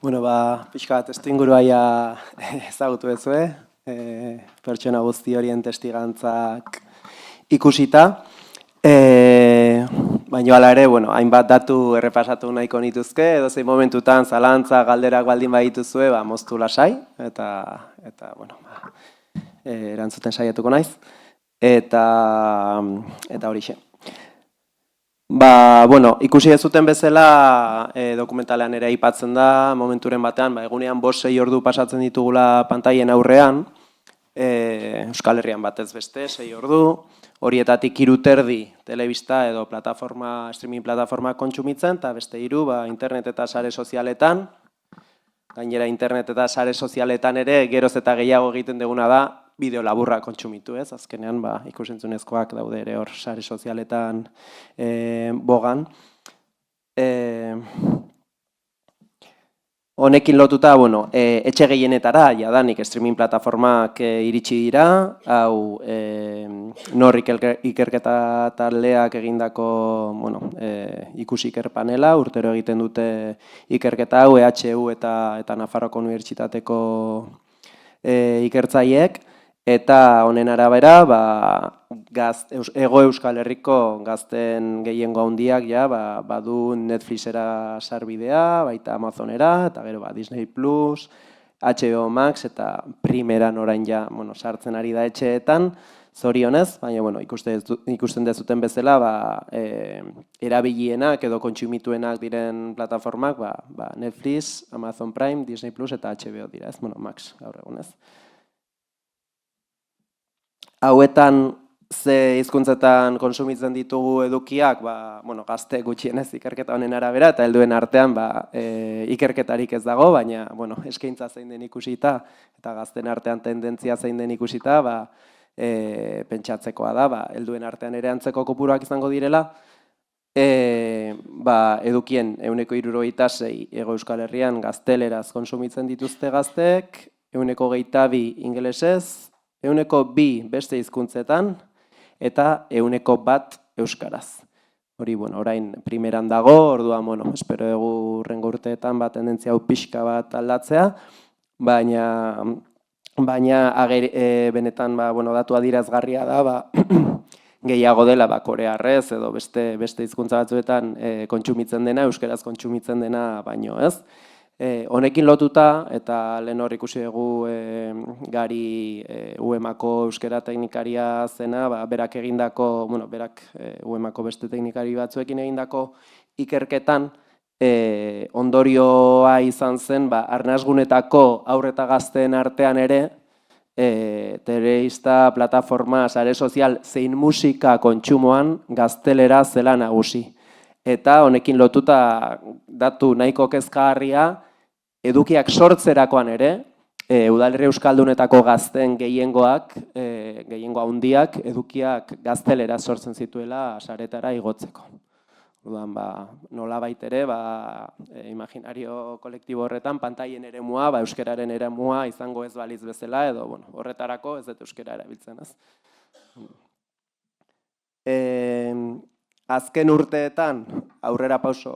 Bueno, pixka bat testuingurua ezagutu duzue, pertsona guzti horien testigantzak ikusita. Baina hala ere, hainbat datu errepasatu nahiko nituzke, edozein momentutan zalantza galderak baldin badituzue, moztu lasai, eta erantzuten saiatuko naiz. Eta horixe. Ikusi dezuten bezala dokumentalean ere aipatzen da, momenturen batean, egunean 5-6 ordu pasatzen ditugula pantaien aurrean, Euskal Herrian batez beste, 6 ordu, horietatik 3/3 telebista edo streaming plataforma kontsumitzen, eta beste 3 internet eta sare sozialetan. Gainera internet eta sare sozialetan ere geroz eta gehiago egiten duguna da, bideo laburra kontsumitu, ez? Azkenean, ikusentzunezkoak daude ere hor sare sozialetan bogan. Honekin lotuta, etxe gehienetara, jadanik streaming plataformak iritsi dira, hau nor ikerketa taldeak egindako ikusi ikerpanela, urtero egiten dute ikerketa hau, EHU eta Nafarroako Unibertsitateko ikertzaileek, eta honen arabera, Hego Euskal Herriko gazten gehiengo handiak badu Netflixera sarbidea, baita Amazonera, eta gero Disney Plus, HBO Max eta Primeran orain sartzen ari da etxeetan, zorionez, baina ikusten dezuten bezala erabilienak edo kontsumituenak diren plataformak Netflix, Amazon Prime, Disney Plus eta HBO dira, ez? Max gaur egunez. Hauetan ze hizkuntzetan kontsumitzen ditugu edukiak, gazte gutxienez ikerketa honen arabera, eta helduen artean ikerketarik ez dago, baina eskaintza zein den ikusita, eta gazten artean tendentzia zein den ikusita, pentsatzekoa da, helduen artean ere antzeko kopuruak izango direla, edukien 76% Hego Euskal Herrian gazteleraz kontsumitzen dituzte gazteek, 22% ingelesez, 2% beste hizkuntzetan, eta 1% euskaraz. Hori, orain primeran dago, orduan, espero dugu hurrengo urteetan tendentzia hau pixka bat aldatzea, baina baina benetan datu adierazgarria da, gehiago dela korearrez edo beste hizkuntza batzuetan kontsumitzen dena, euskaraz kontsumitzen dena baino, ez? Honekin lotuta, eta lehen hor ikusi dugu Gari UEMako euskara teknikaria zena, berak egindako, berak UEMako beste teknikari batzuekin egindako ikerketan, ondorioa izan zen, arnasgunetako haur eta gazteen artean ere, telebista, plataforma, sare sozial, zein musika kontsumoan gaztelera zela nagusi. Eta honekin lotuta datu nahiko kezkagarria, edukiak sortzerakoan ere, udalerri euskaldunetako gazten gehiengoa handiak, edukiak gaztelera sortzen zituela saretara igotzeko. Orduan, nolabait ere, imaginario kolektibo horretan, pantaien eremua, euskararen eremua izango ez baliz bezala, edo horretarako ez dut euskara erabiltzen, ez? Azken urteetan, aurrera pauso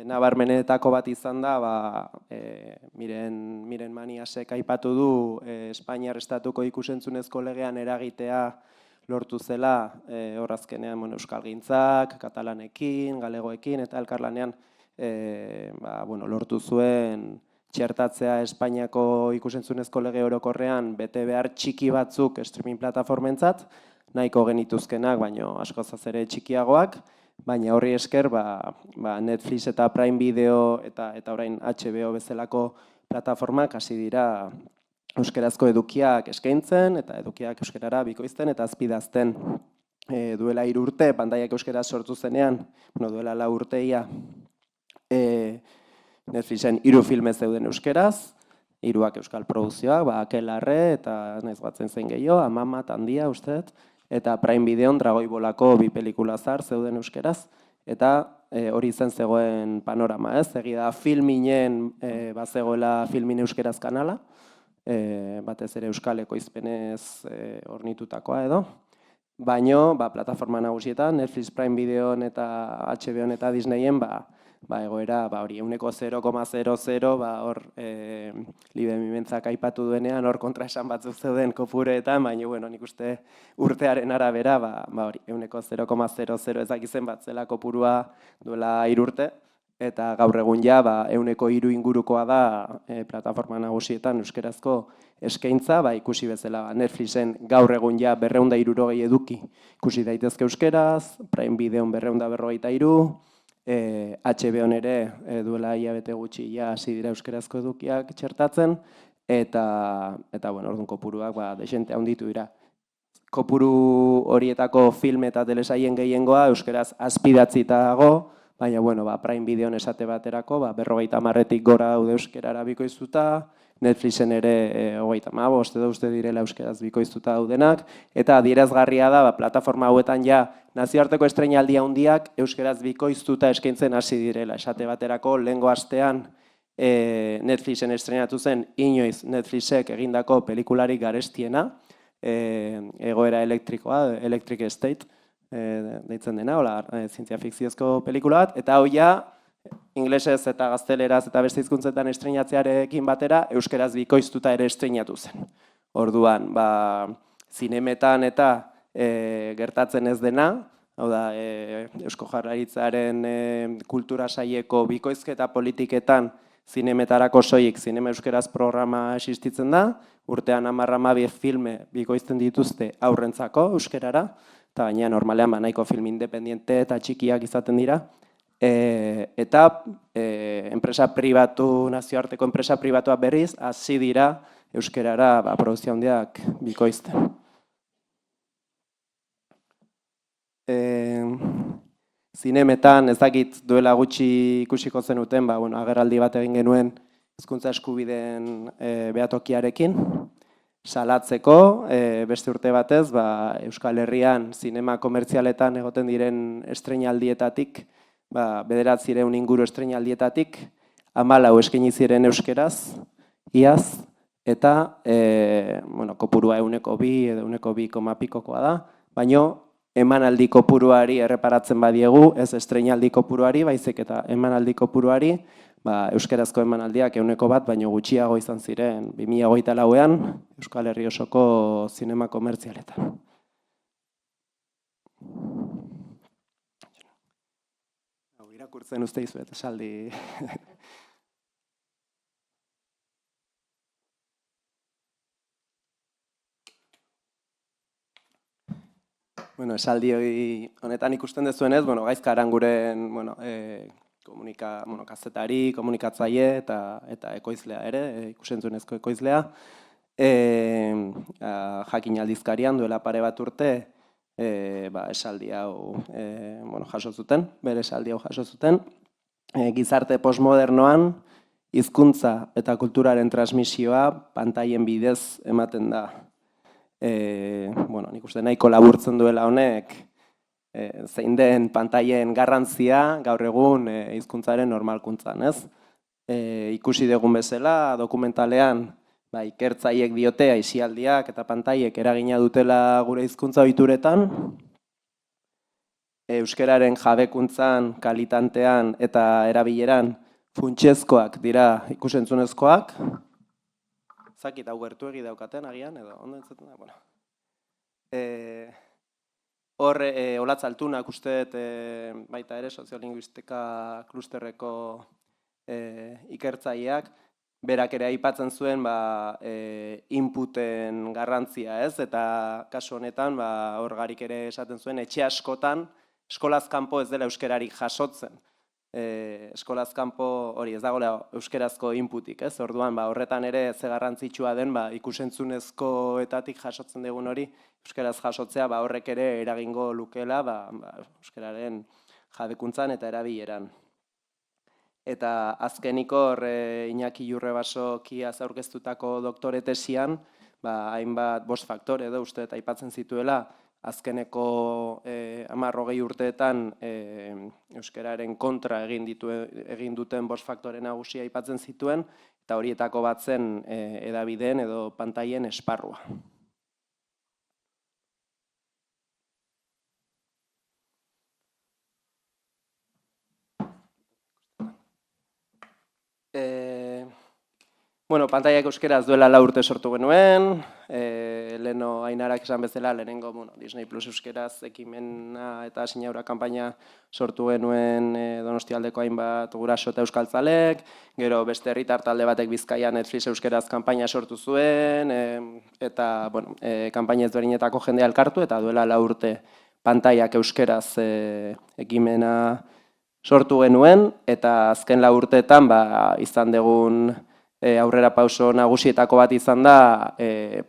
nabarmenetako bat izan da, Miren Maniasek aipatu du Espainiar Estatuko ikusentzunezko legean eragitea lortu zela horrazkenean euskalgintzak, katalanekin, galegoekin eta elkarlanean lortu zuen txertatzea Espainiako ikusentzunezko lege orokorrean bete behar txiki batzuk streaming plataformentzat, nahiko genituzkenak, baino askozaz ere txikiagoak, baina horri esker Netflix eta Prime Video eta orain HBO bezalako plataformak hasi dira euskarazko edukiak eskaintzen eta edukiak euskarara bikoizten eta azpidazten. Duela 3 urte, pantaiak euskaraz sortu zenean, duela 4 urteia, Netflixen 3 filme zeuden euskaraz, 3ak euskal produzioak, Akelarre eta naiz batzen zen gehiago, Amama, Tandia, usteet, eta Prime Videon Dragoi Bolako 2 pelikula zahar zeuden euskaraz, eta hori zen zegoen panorama, ez? Egida Filminen bazegoela Filmin euskaraz kanala, batez ere euskal ekoizpenez hornitutakoa edo, baino plataforma nagusietan, Netflix, Prime Videon eta HBO eta Disneyen egoera hori 0,00 hor Libe Mimentzak aipatu duenean hor kontraesan batzuk zeuden kopuruetan, baina nik uste urtearen arabera hori 0,00 ezakizen bat zela kopurua duela 3 urte, eta gaur egun 103 ingurukoa da plataforma nagusietan euskarazko eskaintza, ikusi bezala Netflixen gaur egun 260 eduki ikusi daitezke euskaraz, Prime Videon 243, HBO ere duela hilabete gutxi hasi dira euskarazko edukiak txertatzen, eta orduan kopuruak desente handitu dira. Kopuru horietako film eta telesaien gehiengoa euskaraz azpidatzita dago, baina Prime Videon esate baterako 50-tik gora daude euskarara bikoiztuta, Netflixen ere 35 edo uste direla euskaraz bikoiztuta daudenak, eta adierazgarria da plataforma hauetan nazioarteko estreinaldi handiak euskaraz bikoiztuta eskaintzen hasi direla. Esate baterako lehengo astean Netflixen estreinatu zen inoiz Netflixek egindako pelikularik garestiena, Egoera elektrikoa, Electric State, deitzen dena, zientzia fikziozko pelikula bat, eta hau inglesez eta gazteleraz eta beste hizkuntzetan estreinatzearekin batera euskaraz bikoiztuta ere estreinatu zen. Orduan, zinemetan eta gertatzen ez dena, hau da, Eusko Jaurlaritzaren kultura saileko bikoizketa politiketan zinemetarako soilik zinema euskaraz programa existitzen da, urtean 10-12 filme bikoizten dituzte aurrentzako euskarara, eta baina normalean nahiko film independiente eta txikiak izaten dira, eta enpresa pribatu, nazioarteko enpresa pribatua berriz, hasi dira euskarara produzio handiak bikoizten. Zinemetan, ez dakit duela gutxi ikusiko zenuten, agerraldi bat egin genuen hizkuntza eskubideen behatokiarekin, salatzeko, beste urte batez, Euskal Herrian zinema komertzialetan egoten diren estreinaldietatik, 900 inguru estreinaldietatik, 14 eskaini ziren euskeraz, iaz, eta kopurua 102 edo 102,pikokoa da, baino emanaldi kopuruari erreparatzen badiegu, ez estreinaldi kopuruari, baizik eta emanaldi kopuruari, euskarazko emanaldiak 100% baino gutxiago izan ziren 2024ean Euskal Herri osoko zinema komertzialetan. Irakurtzen uste izuet, esaldi. Bueno, esaldi honetan ikusten dezuenez, Gaizka Aranguren kazetari, komunikatzaile eta ekoizlea ere, ikusentzunezko ekoizlea. Jakin aldizkarian duela pare bat urte, esaldi hau jaso zuten, bere esaldi hau jaso zuten. Gizarte postmodernoan, hizkuntza eta kulturaren transmisioa pantailen bidez ematen da. Nik uste nahiko laburtzen duela honek, zein den pantailen garrantzia gaur egun hizkuntzaren normalkuntzan, ez? Ikusi dugun bezala, dokumentalean, ikertzaiek diote aisialdiak eta pantailek eragina dutela gure hizkuntza ohituretan, euskararen jabekuntzan, kalitantean eta erabileran funtsezkoak dira ikusentzunezkoak. Zakit hau gertuegi daukaten agian, edo ondo entzaten da, Hor, Olatz Altunak usteet baita ere soziolinguistika klusterreko ikertzaileak, berak ere aipatzen zuen inputen garrantzia, ez? Eta kasu honetan, hor Garik ere esaten zuen, etxe askotan, eskolaz kanpo ez dela euskararik jasotzen. Eskolaz kanpo hori ez dagoela euskarazko inputik, ez? Orduan, horretan ere ze garrantzitsua den, ikusentzunezkoetatik jasotzen dugun hori, euskaraz jasotzea, horrek ere eragingo lukeela, euskararen jabekuntzan eta erabileran. Eta azkeniko Iñaki Jurrebasok iaz aurkeztutako doktore tesian, hainbat 5 faktore edo uste eta aipatzen zituela, azkeneko 10-20 urteetan euskararen kontra egin duten 5 faktore nagusia aipatzen zituen, eta horietako bat zen hedabideen edo pantailen esparrua. Pantaiak euskeraz duela 4 urte sortu genuen, leheno Ainarak esan bezala, lehenengo Disney Plus euskeraz ekimena eta sinaura kanpaina sortu genuen Donostialdeko hainbat guraso eta euskaltzalek, gero beste herritar talde batek Bizkaian Netflix euskeraz kanpaina sortu zuen, eta kanpaina ezberdinetako jendea elkartu, eta duela 4 urte pantaiak euskeraz ekimena sortu genuen, eta azken 4 urteetan izan dugun aurrera pauso nagusietako bat izan da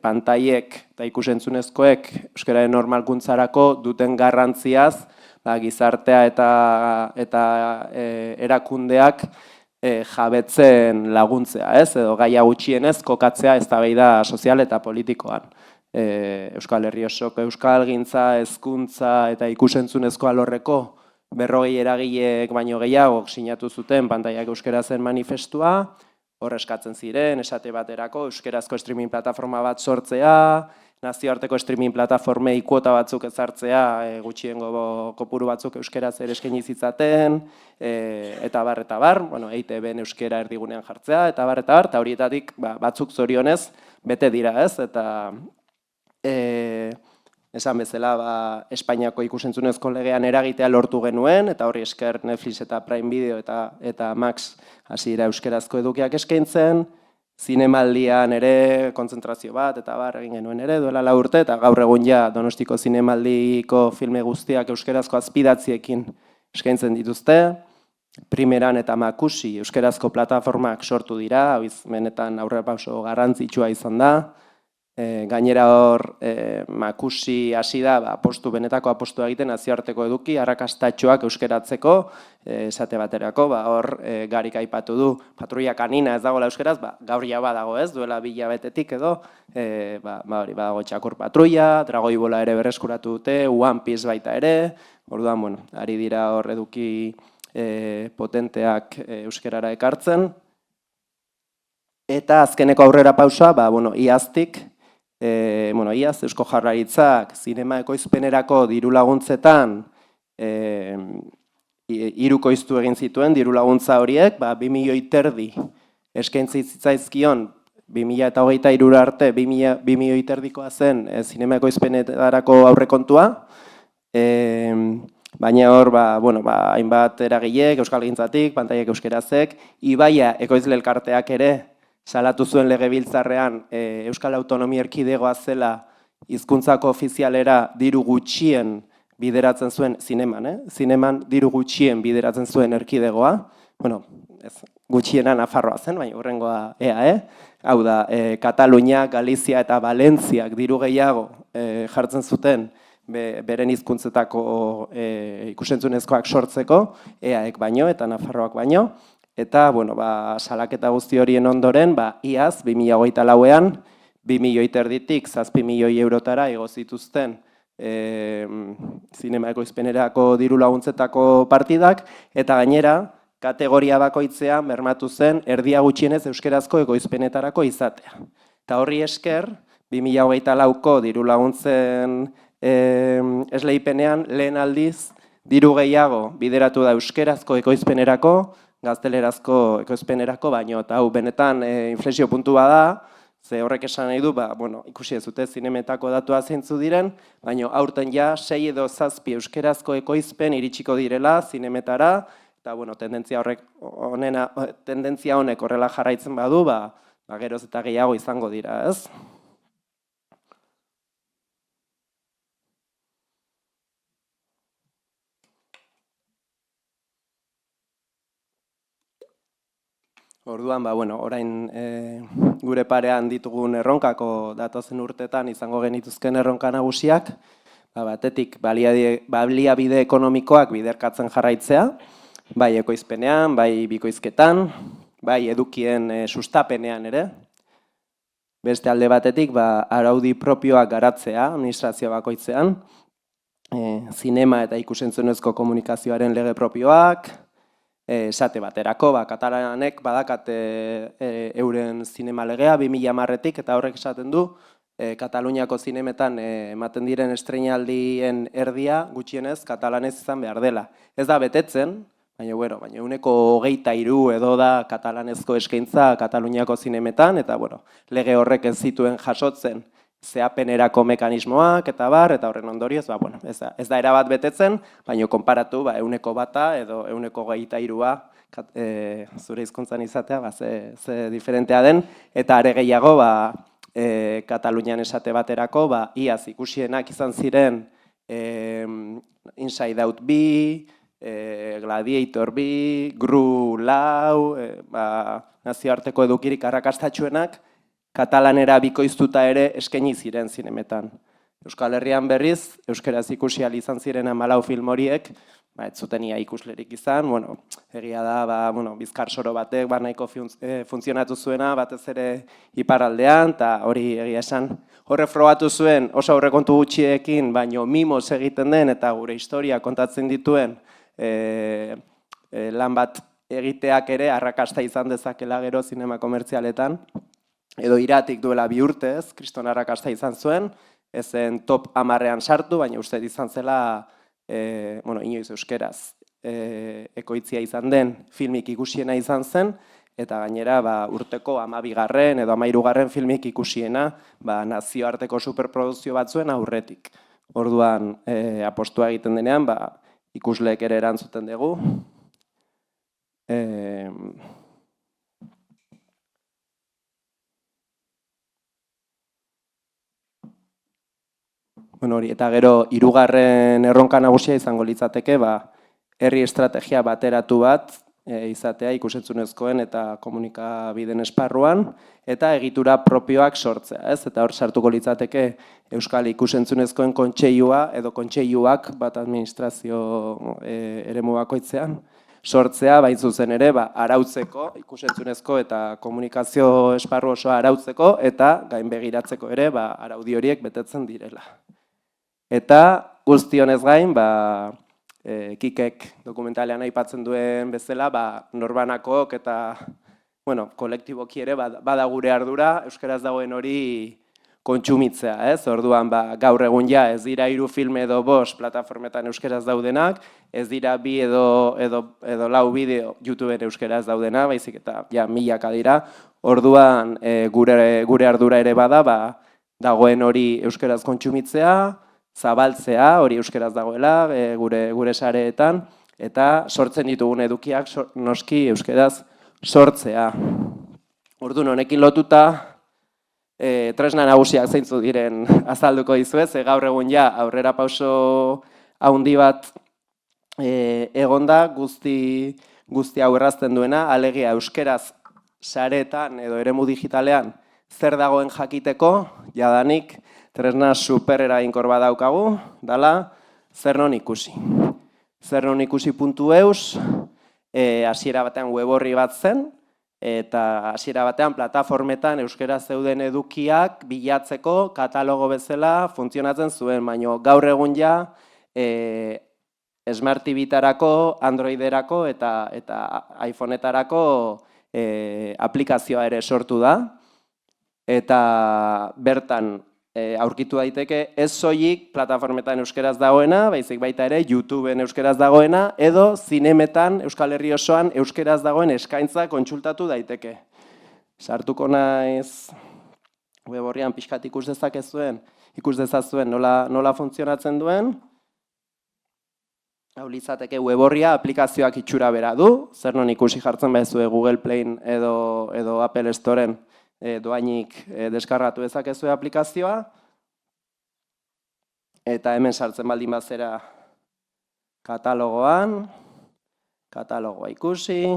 pantailek eta ikusentzunezkoek euskararen normalkuntzarako duten garrantziaz gizartea eta erakundeak jabetzen laguntzea, ez? Edo gaia gutxienez kokatzea eztabaida sozial eta politikoan. Euskal Herri osoko euskalgintza, hezkuntza eta ikusentzunezko alorreko 40 eragilek baino gehiago sinatu zuten pantaiak euskarazen manifestua, hor eskatzen ziren, esate baterako, euskerazko streaming plataforma bat sortzea, nazioarteko streaming plataformei kuota batzuk ezartzea, gutxiengo kopuru batzuk euskeraz ere eskaini zitzaten, eta bar, EITB-en euskera erdigunean jartzea, eta bar, eta horietatik batzuk zorionez bete dira, ez? Eta esan bezala, Espainiako ikusentzunezko legean eragitea lortu genuen, eta horri esker Netflix eta Prime Video eta Max hasi dira euskerazko edukiak eskaintzen, zinemaldian ere kontzentrazio bat, eta bar egin genuen ere, duela 4 urte, eta gaur egun Donostiko zinemaldiko filme guztiak euskerazko azpidatziekin eskaintzen dituzte, Primeran eta Makusi euskerazko plataformak sortu dira, benetan aurrerapauso garrantzitsua izan da, gainera hor Makusi hasi da benetako apostua egiten nazioarteko eduki, arrakastatxoak euskeratzeko, esate baterako, hor Garik aipatu du, patrulla kanina ez dagoela euskeraz, gaur ja badago ez, duela 2 hilabetetik edo, badago Txakur patrulla, Dragoi Bola ere berreskuratu dute, One Piece baita ere, orduan, ari dira hor eduki potenteak euskerara ekartzen, eta azkeneko aurrera pausa, iaztik, iaz Eusko Jaurlaritzak zinema ekoizpenerako diru laguntzetan hirukoiztu egin zituen diru laguntza horiek, 2,5 milioi eskaintzi zitzaizkion 2023 arte 2,5 milioi zen zinema ekoizpenetarako aurrekontua, baina hor, hainbat eragileek, Euskalgintzatik, Pantaiak Euskerazek, Ibaia ekoizle elkarteak ere salatu zuen legebiltzarrean Euskal Autonomia Erkidegoa zela hizkuntzako ofizialera diru gutxien bideratzen zuen zineman diru gutxien bideratzen zuen erkidegoa, gutxiena Nafarroa zen, baina hurrengoa EAE, hau da, Katalunia, Galizia eta Valentziak diru gehiago jartzen zuten beren hizkuntzetako ikusentzunezkoak sortzeko, EAek baino eta Nafarroak baino, eta, salaketa guzti horien ondoren, iaz, 2024an, 2,5 milioi 7 milioi eurotara igo zituzten zinema ekoizpenerako diru laguntzetako partidak, eta gainera, kategoria bakoitzean bermatu zen erdia gutxienez euskerazko ekoizpenetarako izatea. Eta horri esker, 2024ko diru laguntzen esleipenean lehen aldiz diru gehiago bideratu da euskerazko ekoizpenerako, gaztelerazko ekoizpenerako, baino, eta hau benetan inflexio puntu bada, ze horrek esan nahi du, ikusi ez dute zinemetako datua zeintzu diren, baina aurten ja 6 edo 7 euskerazko ekoizpen iritsiko direla zinemetara, eta tendentzia honek horrela jarraitzen badu, geroz eta gehiago izango dira, ez? Orduan, orain gure parean ditugun erronkako datozen urtetan izango genituzken erronka nagusiak, batetik baliabide ekonomikoak biderkatzen jarraitzea, bai ekoizpenean, bai bikoizketan, bai edukien sustapenean ere. Beste alde batetik, araudi propioak garatzea, administrazio bakoitzean, zinema eta ikusentzunezko komunikazioaren lege propioak, esate baterako, katalanek badakate euren zinema legea 2010etik, eta horrek esaten du, Kataluniako zinemetan ematen diren estreinaldien erdia gutxienez katalanez izan behar dela. Ez da betetzen, baina 23% edo da katalanezko eskaintza Kataluniako zinemetan, eta lege horrek ez zituen jasotzen zehapenerako mekanismoak eta horren ondorioz, ez da erabat betetzen, baina konparatu 1% edo 23% zure hizkuntzan izatea, ze diferentea den, eta are gehiago, Katalunian esate baterako, iaz ikusienak izan ziren Inside Out 2, Gladiator 2, Gru lau, nazioarteko edukirik arrakastatsuenak, katalanera bikoiztuta ere eskaini ziren zinemetan. Euskal Herrian berriz, euskeraz ikusi ahal izan ziren 14 film horiek, ez zuten ia ikuslerik izan, egia da, bizkar soro batek nahiko funtzionatu zuena, batez ere iparraldean, eta hori egia esan. Horre frogatu zuen oso aurrekontu gutxiekin, baino mimoz egiten den, eta gure historia kontatzen dituen lan bat egiteak ere arrakasta izan dezakela gero zinema komertzialetan, edo Iratik duela 2 urtez, kriston arrakasta izan zuen, ezen top 10ean sartu, baina uste izan zela, inoiz euskeraz ekoitzia izan den filmik ikusiena izan zen, eta gainera urteko 12. edo 13. filmik ikusiena nazioarteko superprodukzio batzuen aurretik. Orduan apostua egiten denean, ikusleek ere erantzuten dugu. Eta gero, 3. erronka nagusia izango litzateke, herri estrategia bateratu bat izatea ikusentzunezkoen eta komunikabideen esparruan, eta egitura propioak sortzea, ez? Eta hor sartuko litzateke Euskal ikusentzunezkoen kontseilua edo kontseiluak bat administrazio eremu bakoitzean sortzea, bain zuzen ere, arautzeko, ikusentzunezko eta komunikazio esparru osoa arautzeko, eta gainbegiratzeko ere, araudi horiek betetzen direla. Eta guzti honez gain, Kikek dokumentalean aipatzen duen bezala, norbanakok eta kolektiboki ere bada gure ardura, euskaraz dagoen hori kontsumitzea, ez? Orduan, gaur egun ja, ez dira 3 film edo 5 plataformetan euskeraz daudenak, ez dira 2 edo 4 bideo YouTubeen euskeraz daudena, baizik eta ja milaka dira. Orduan, gure ardura ere bada, dagoen hori euskeraz kontsumitzea, zabaltzea, hori euskeraz dagoela, gure sareetan, eta sortzen ditugun edukiak noski euskeraz sortzea. Orduan, honekin lotuta, tresna nagusiak zeintzu diren azalduko dizuet, gaur egun ja aurrera pauso handi bat egonda guzti hau errazten duena, alegia euskeraz sareetan edo eremu digitalean zer dagoen jakiteko, jadanik tresna super eraginkor bat daukagu, dala zer non ikusi. Zernonikusi.eus hasiera batean web orri bat zen, eta hasiera batean plataformetan euskeraz zeuden edukiak bilatzeko katalogo bezala funtzionatzen zuen, baina gaur egun ja Smart TV-tarako, Androiderako eta iPhone-etarako aplikazioa ere sortu da, eta bertan aurkitu daiteke ez soilik plataformetan euskeraz dagoena, baizik baita ere YouTubeen euskeraz dagoena, edo zinemetan Euskal Herri osoan euskeraz dagoen eskaintza kontsultatu daiteke. Sartuko naiz web orrian pixkat ikus dezazuen nola funtzionatzen duen. Hau litzateke web orria aplikazioak itxura bera du, zer non ikusi jartzen behizue Google Playen edo Apple Storen doainik deskargatu dezakezue aplikazioa, eta hemen sartzen baldin bazera katalogoa ikusi,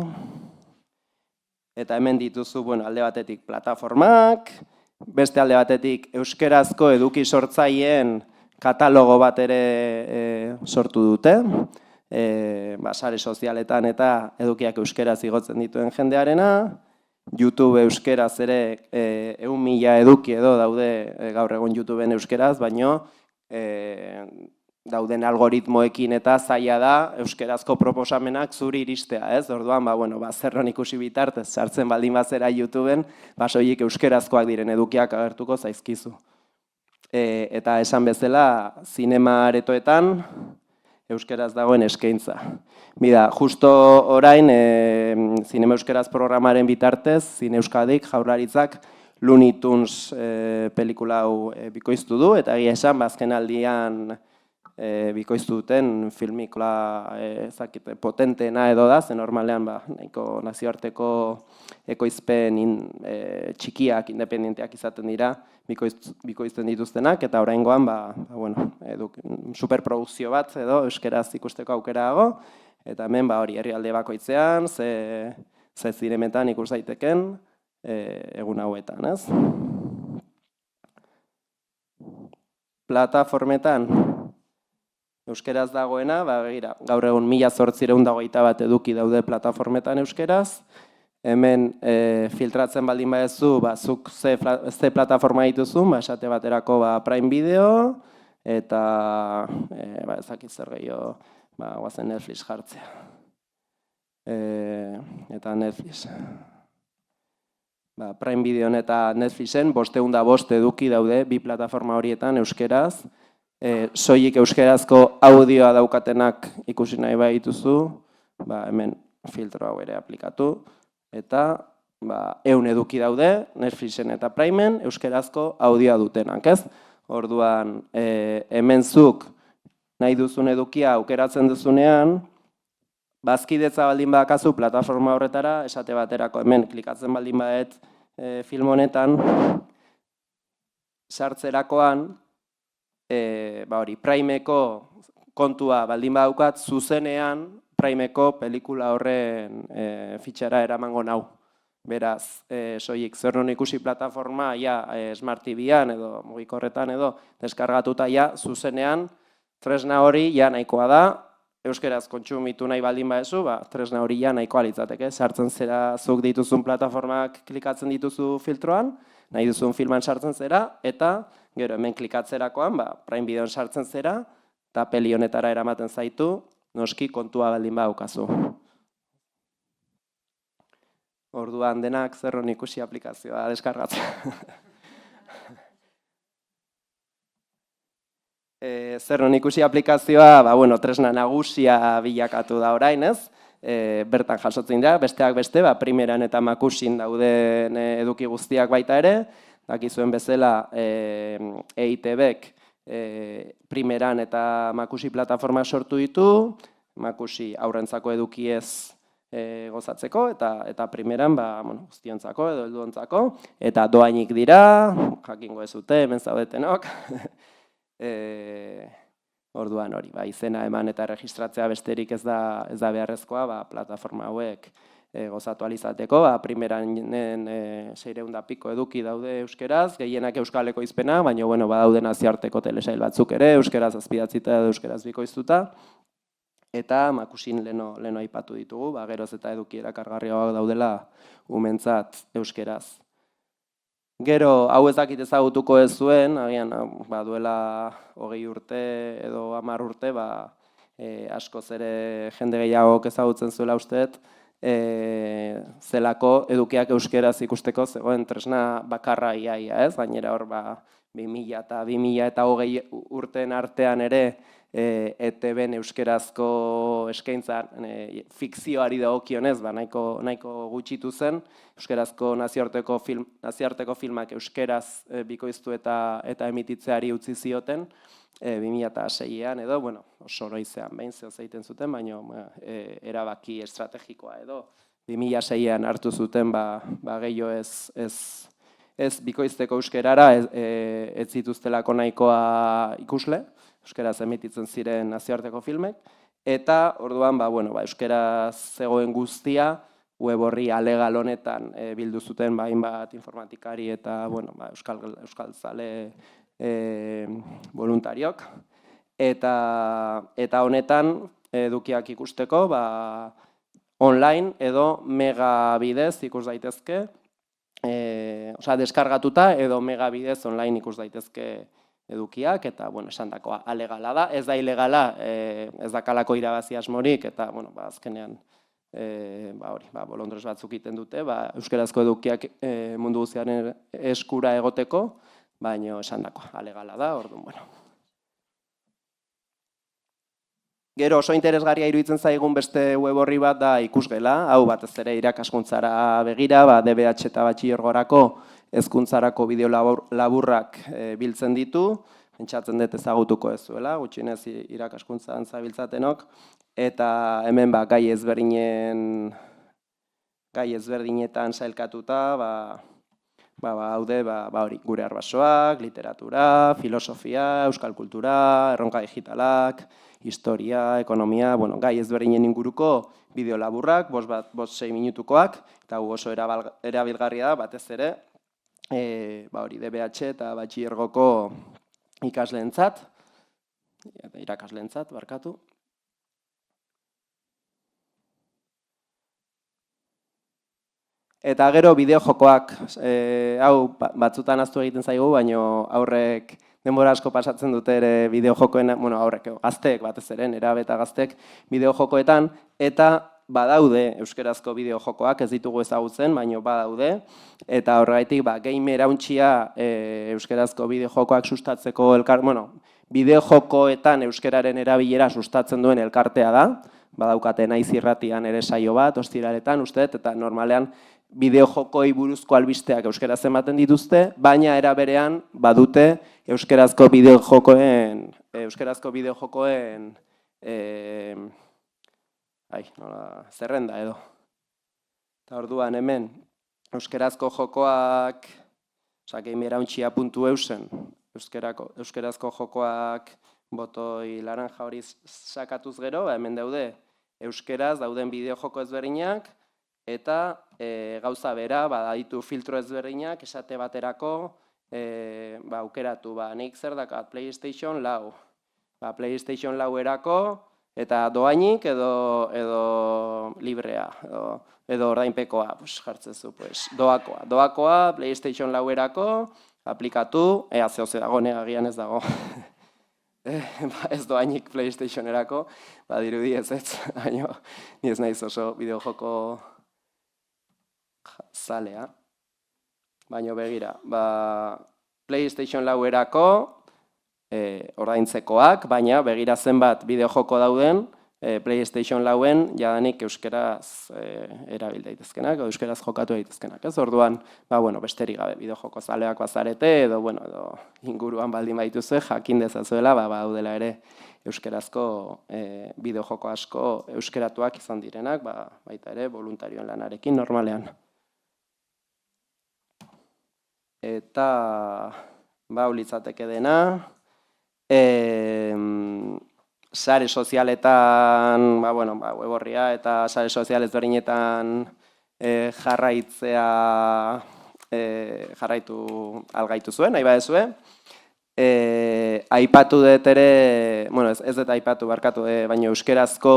eta hemen dituzu alde batetik plataformak, beste alde batetik euskerazko eduki sortzaileen katalogo bat ere sortu dute, sare sozialetan eta edukiak euskeraz igotzen dituen jendearena, YouTube euskeraz ere 1.000 eduki edo daude gaur egun YouTubeen euskeraz, baino dauden algoritmoekin eta zaila da euskerazko proposamenak zuri iristea, ez? Orduan, zer non ikusi bitartez sartzen baldin bazera YouTubeen, soilik euskerazkoak diren edukiak agertuko zaizkizu. Eta esan bezala, zinema aretoetan euskeraz dagoen eskaintza. Bida, justo orain, Zinema Euskeraz programaren bitartez, Zine Euskadik Jaurlaritzak Looney Tunes pelikula hau bikoiztu du, eta egia esan, azken aldian bikoiztu duten filmikola potenteena edo da, ze normalean nahiko nazioarteko ekoizpen txikiak, independenteak izaten dira, bikoizten dituztenak, eta oraingoan superprodukzio bat edo euskeraz ikusteko aukera dago, eta hemen hori herrialde bakoitzean, ze zinemetan ikus daiteken egun hauetan, ez? Plataformetan euskeraz dagoena, gaur egun 1821 eduki daude plataformetan euskeraz, hemen filtratzen baldin badezu, zuk ze plataforma dituzun, esate baterako Prime Video, eta ezakit zer gehiago, guazen Netflix jartzea. Eta Netflix. Prime Videon eta Netflixen 505 eduki daude bi plataforma horietan euskeraz, soilik euskerazko audioa daukatenak ikusi nahi badituzu, hemen filtro hau ere aplikatu, eta 100 eduki daude, Netflixen eta Primeen, euskerazko audioa dutenak, ez? Orduan, hemen zuk nahi duzun edukia aukeratzen duzunean, bazkidetza baldin badakazu plataforma horretara, esate baterako hemen klikatzen baldin badet film honetan, sartzerakoan, Primeko kontua baldin badaukat, zuzenean Primeko pelikula horren fitxera eramango nau. Beraz, soilik zer non ikusi plataforma, Smart TV-an edo mugikorretan edo deskargatuta zuzenean, tresna hori nahikoa da, euskeraz kontsumitu nahi baldin badezu, tresna hori nahikoa litzateke. Sartzen zera zuk dituzun plataformak klikatzen dituzu filtroan, nahi duzun filman sartzen zera, eta gero hemen klikatzerakoan, Prime Videon sartzen zera, eta peli honetara eramaten zaitu, noski kontua baldin badaukazu. Orduan denak zer non ikusi aplikazioa deskargatzen. Zer non ikusi aplikazioa, tresna nagusia bilakatu da orain, ez? Bertan jasotzen dira, besteak beste, primeran eta makusin dauden eduki guztiak baita ere, dakizuen bezala EITB-ek primeran eta makusi plataforma sortu ditu, makusi aurrentzako edukiez gozatzeko, eta primeran guztiontzako edo helduontzako, eta doainik dira, jakingo ez dute, hemen zaudetenok, orduan hori, izena eman eta registratzea besterik ez da beharrezkoa, plataforma hauek gozatu alizateko, primeranen 600 piko eduki daude euskeraz, gehienak euskaleko izpena, baina badaude nazioarteko telesail batzuk ere, euskeraz azpidatzita edo euskeraz bikoiztuta, eta makusin leno aipatu ditugu, geroz eta eduki erakargarriagoak daudela umentzat euskeraz. Gero, hau ez dakit ezagutuko ez zuen, agian duela 20 urte edo 10 urte, askoz ere jende gehiagok ezagutzen zuela usteet, zelako edukiak euskeraz ikusteko zegoen tresna bakarra iaia, ez? Gainera hor 2000 eta 2020 urteen artean ere ETB-en euskerazko eskaintzan fikzioari dagokionez nahiko gutxitu zen, euskerazko nazioarteko filmak euskeraz bikoiztu eta emititzeari utzi zioten 2006an edo, oso oroizean behin zehoz egiten zuten, baina erabaki estrategikoa edo 2006an hartu zuten gehiago ez bikoizteko euskerara ez zituztelako nahikoa ikusle, euskeraz emititzen ziren nazioarteko filmek, eta orduan euskeraz zegoen guztia web horri alegal honetan bildu zuten hainbat informatikari eta euskaltzale voluntariok, eta honetan edukiak ikusteko online edo megabidez ikus daitezke, deskargatuta edo megabidez online ikus daitezke edukiak, eta, esan dakoa, alegala da, ez da ilegala, ez dakalako irabazi asmorik, eta, azkenean, bolondres batzuk iten dute, euskerazko edukiak mundu guztiaren eskura egoteko, baina esan dakoa, alegala da, orduan, Gero oso interesgarria iruditzen zaigun beste web horri bat da ikusgela, hau batez ere irakaskuntzara begira, DBH eta batxilergorako hezkuntzarako bideo laburrak biltzen ditu, pentsatzen dut ezagutuko ez zuela, gutxienez irakaskuntzan zabiltzatenok, eta hemen gai ezberdinetan sailkatuta, haude gure arbasoak, literatura, filosofia, euskal kultura, erronka digitalak, historia, ekonomia, gai ezberdinen inguruko bideo laburrak, 5-6 minutukoak, eta oso erabilgarria da, batez ere, DBH eta batxilergoko ikasleentzat, irakasleentzat, barkatu. Eta gero bideo-jokoak, hau batzutan ahaztu egiten zaigu, baina aurrek denbora asko pasatzen dute ere bideo-jokoen, aurrek gazteek batez ere, nerabe eta gazteek bideo-jokoetan, eta badaude euskerazko bideo-jokoak, ez ditugu ezagutzen, baina badaude, eta horregaitik game erauntxia euskerazko bideo-jokoak sustatzeko bideo-jokoetan euskeraren erabilera sustatzen duen elkartea da, badaukate Naiz Irratian ere saio bat, ostiraletan, usteet, eta normalean bideo-jokoi buruzko albisteak euskeraz ematen dituzte, baina era berean badute euskerazko bideo-jokoen zerrenda edo. Eta orduan hemen, euskerazko jokoak, gamerauntxia.eusen, euskerazko jokoak botoi laranja hori sakatuz gero, hemen daude euskeraz dauden bideo-joko ezberdinak, eta gauza bera, badaitu filtro ezberdinak, esate baterako, aukeratu, nik zer dakat, PlayStation 4. PlayStation 4 erako, eta doainik edo librea, edo ordainpekoa, jartzezu, doakoa, PlayStation 4 erako, aplikatu, zehoze dago, negagian ez dago. Ez doainik PlayStation erako, dirudi ez, baina ni ez naiz oso bideo-joko zalea. Baina begira, PlayStation 4 erako, ordaintzekoak, baina begira zenbat bideo-joko dauden, PlayStation 4en jadanik euskeraz erabil daitezkenak, edo euskeraz jokatu daitezkenak. Ez orduan, besterik gabe, bideo-joko zaleak bazarete, edo inguruan baldin baituzue, jakin dezazuela, daudela ere euskerazko bideo-joko asko euskeratuak izan direnak, baita ere voluntarioen lanarekin normalean. Eta, litzateke dena, sare sozialetan, web orria eta sare sozial ezberdinetan jarraitu algaitu zuen, nahi badezue. Aipatu dut ere, ez dut aipatu barkatu, baina euskerazko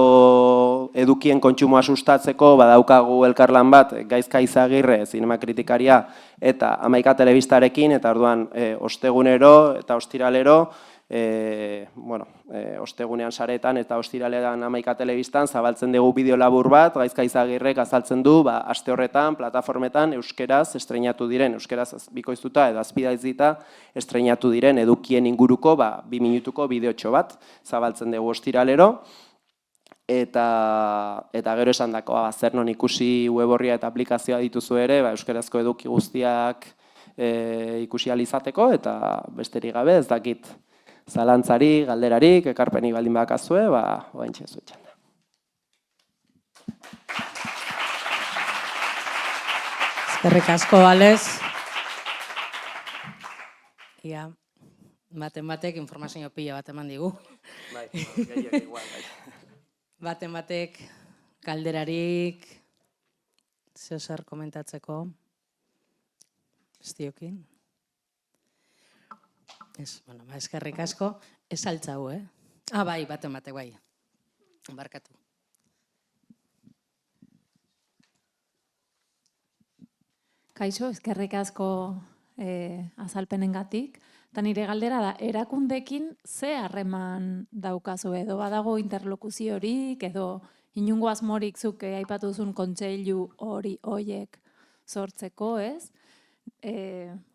edukien kontsumoa sustatzeko badaukagu elkarlan bat, Gaizka Izagirre, zinema kritikaria, eta Hamaika Telebistarekin, eta orduan ostegunero eta ostiralero, ostegunean saretan eta ostiralean Hamaika Telebistan zabaltzen dugu bideo labur bat, Gaizka Izagirrek azaltzen du, aste horretan, plataformetan, euskeraz estreinatu diren, euskeraz bikoiztuta edo azpidaitzita estreinatu diren edukien inguruko 2 minutuko bideotxo bat zabaltzen dugu ostiralero, eta gero esan dakoa, zer non ikusi web orria eta aplikazioa dituzu ere, euskerazko eduki guztiak ikusi ahal izateko, eta besterik gabe ez dakit zalantzari, galderarik, ekarpeni baldin bakazue, oaintxe zuetxan. Eskerrik asko, Alex. Ia, batek informazio pila bat eman digu. Bai, gehiak igual, bai. Batek galderarik, zer komentatzeko, ez diokin. Eskerrik asko, ez altzau, bai, batek, bai, barkatu. Kaixo, eskerrik asko azalpenengatik, eta nire galdera da, erakundekin ze harreman daukazu edo badago interlokuziorik edo inungo asmorik zuk aipatu duzun kontseilu horiek sortzeko, ez?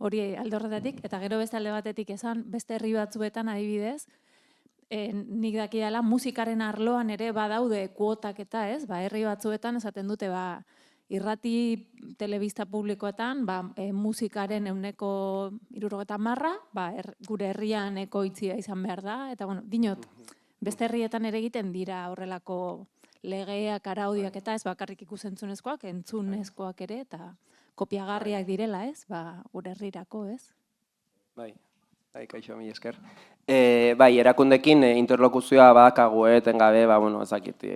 Hori alde horretatik, eta gero beste alde batetik esan, beste herri batzuetan adibidez, nik dakidala musikaren arloan ere badaude kuotak eta ez, herri batzuetan esaten dute irrati telebista publikoetan musikaren 70%, gure herrian ekoitzia izan behar da, eta dinot, beste herrietan ere egiten dira horrelako legeak, araudiak eta ez bakarrik ikusentzunezkoak, entzunezkoak ere, eta kopiagarriak direla, ez? Gure herrirako, ez? Bai, kaixo, mila esker. Erakundekin interlokuzioa badakagu, etengabe,